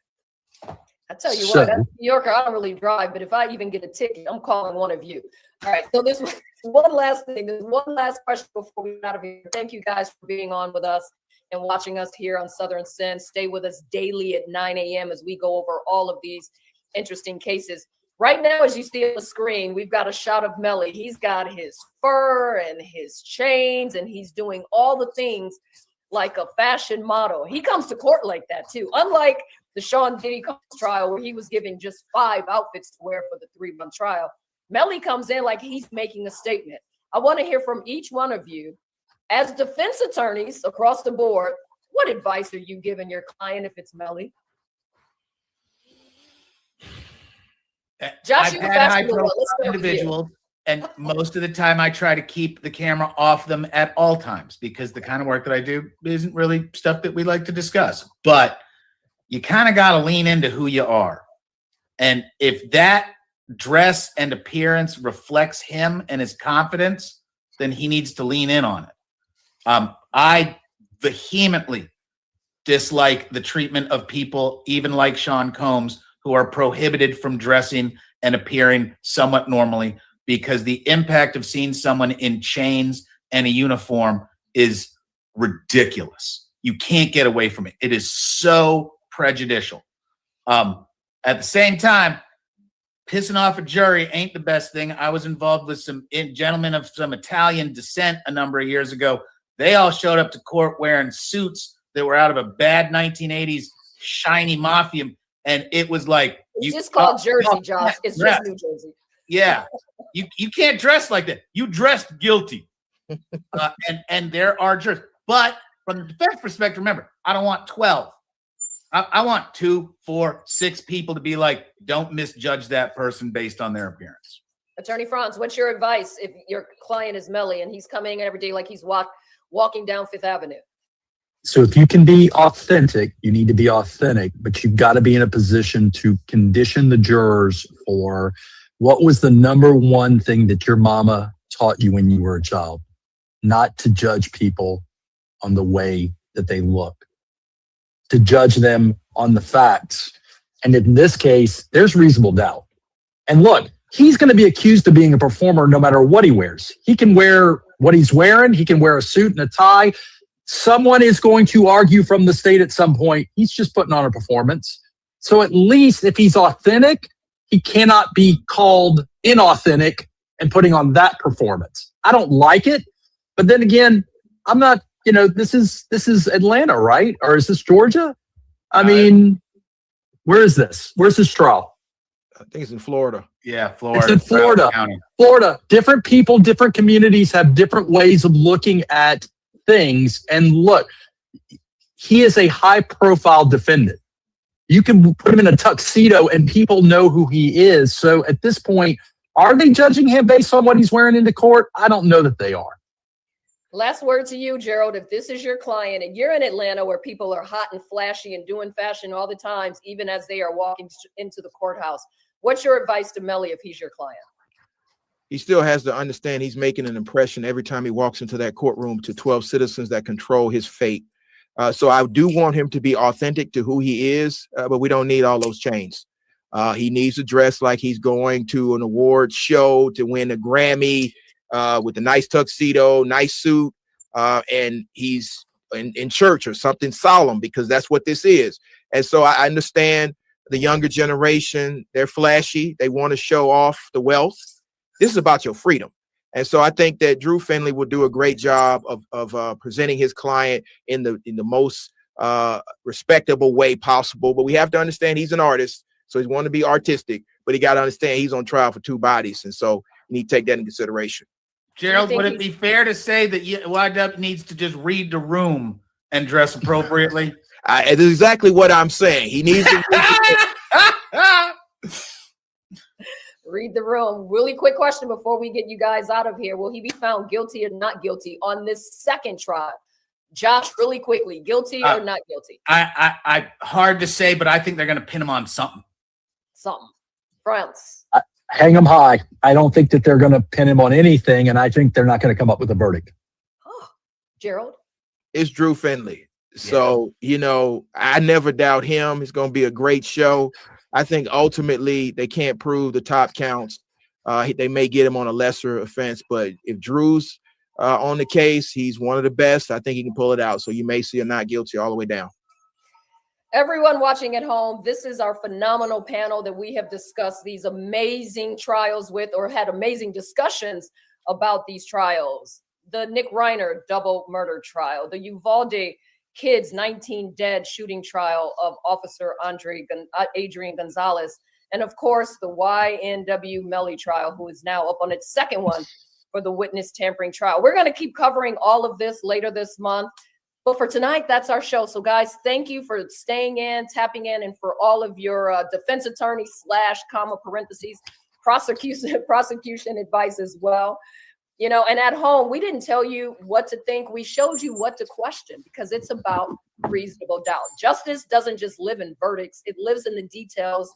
I tell you what, as a New Yorker, I don't really drive, but if I even get a ticket, I'm calling one of you. All right, so there's one last thing. There's one last question before we get out of here. Thank you guys for being on with us and watching us here on Southern Sin. Stay with us daily at 9 a.m. as we go over all of these interesting cases. Right now, as you see on the screen, we've got a shot of Melly. He's got his fur and his chains, and he's doing all the things like a fashion model. He comes to court like that, too. Unlike the Sean Diddy Combs trial, where he was given just 5 outfits to wear for the 3-month trial, Melly comes in like he's making a statement. I want to hear from each one of you. As defense attorneys across the board, what advice are you giving your client if it's Melly? Josh, I've had high-profile individuals, and most of the time I try to keep the camera off them at all times because the kind of work that I do isn't really stuff that we like to discuss. But you kind of got to lean into who you are. And if that dress and appearance reflects him and his confidence, then he needs to lean in on it. I vehemently dislike the treatment of people, even like Sean Combs, who are prohibited from dressing and appearing somewhat normally, because the impact of seeing someone in chains and a uniform is ridiculous. You can't get away from it. It is so prejudicial. At the same time, pissing off a jury ain't the best thing. I was involved with some gentlemen of some Italian descent a number of years ago. They all showed up to court wearing suits that were out of a bad 1980s shiny mafia. And it was like, it's just called Jersey, Josh. It's just New Jersey. Yeah. You can't dress like that. You dressed guilty. And there are jurors. But from the defense perspective, remember, I don't want 12. I want 2, 4, 6 people to be like, don't misjudge that person based on their appearance. Attorney Franz, what's your advice if your client is Melly and he's coming every day like he's walking down Fifth Avenue? So if you can be authentic, you need to be authentic, but you've got to be in a position to condition the jurors for what was the number one thing that your mama taught you when you were a child? Not to judge people on the way that they look, to judge them on the facts. And in this case, there's reasonable doubt. And look, he's going to be accused of being a performer no matter what he wears. He can wear what he's wearing. He can wear a suit and a tie. Someone is going to argue from the state at some point, he's just putting on a performance. So at least if he's authentic, he cannot be called inauthentic and putting on that performance. I don't like it. But then again, I'm not, this is Atlanta, right? Or is this Georgia? I mean, where is this? Where's this trial? I think it's in Florida. Yeah, Florida. It's in Florida. Florida. Different people, different communities have different ways of looking at things. And look, he is a high-profile defendant. You can put him in a tuxedo and people know who he is. So at this point, are they judging him based on what he's wearing into court? I don't know that they are. Last word to you, Gerald. If this is your client and you're in Atlanta where people are hot and flashy and doing fashion all the times, even as they are walking into the courthouse, what's your advice to Melly if he's your client? He still has to understand he's making an impression every time he walks into that courtroom to 12 citizens that control his fate. So I do want him to be authentic to who he is, but we don't need all those chains. He needs to dress like he's going to an award show to win a Grammy, with a nice tuxedo, nice suit, and he's in church or something solemn, because that's what this is. And so I understand the younger generation, they're flashy. They want to show off the wealth. This is about your freedom. And so I think that Drew Finley will do a great job of presenting his client in the most respectable way possible. But we have to understand he's an artist, so he's want to be artistic, but he got to understand he's on trial for 2 bodies. And so you need to take that into consideration. Gerald, would it be fair to say that YW needs to just read the room and dress appropriately? It's exactly what I'm saying. He needs to read the room. Really quick question before we get you guys out of here. Will he be found guilty or not guilty on this second trial? Josh, really quickly, guilty or not guilty? I hard to say, but I think they're going to pin him on something. Something. France. Hang him high. I don't think that they're going to pin him on anything, and I think they're not going to come up with a verdict. Oh, Gerald? It's Drew Finley. So, I never doubt him. It's going to be a great show. I think ultimately they can't prove the top counts. They may get him on a lesser offense, but if Drew's on the case, he's one of the best. I think he can pull it out. So you may see a not guilty all the way down. Everyone watching at home, this is our phenomenal panel that we have discussed these amazing trials with, or had amazing discussions about these trials. The Nick Reiner double murder trial, the Uvalde kids 19 dead shooting trial of Officer Adrian Gonzalez, and of course the YNW Melly trial, who is now up on its second one for the witness tampering trial. We're going to keep covering all of this later this month. But for tonight, that's our show. So guys, thank you for staying in, tapping in, and for all of your defense attorney / prosecution advice as well. And at home, we didn't tell you what to think. We showed you what to question, because it's about reasonable doubt. Justice doesn't just live in verdicts. It lives in the details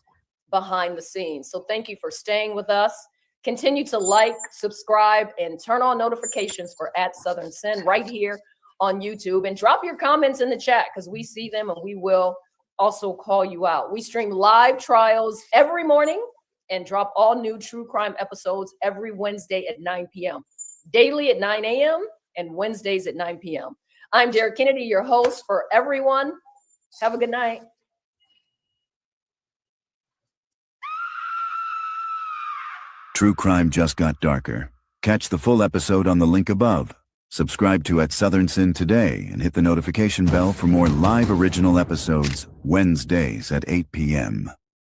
behind the scenes. So thank you for staying with us. Continue to like, subscribe, and turn on notifications for @SouthernSyn right here on YouTube, and drop your comments in the chat, because we see them and we will also call you out. We stream live trials every morning and drop all new true crime episodes every Wednesday at 9 p.m. Daily at 9 a.m. and Wednesdays at 9 p.m. I'm Derek Kennedy, your host for everyone. Have a good night. True crime just got darker. Catch the full episode on the link above. Subscribe to At Southern Sin today and hit the notification bell for more live original episodes Wednesdays at 8 p.m.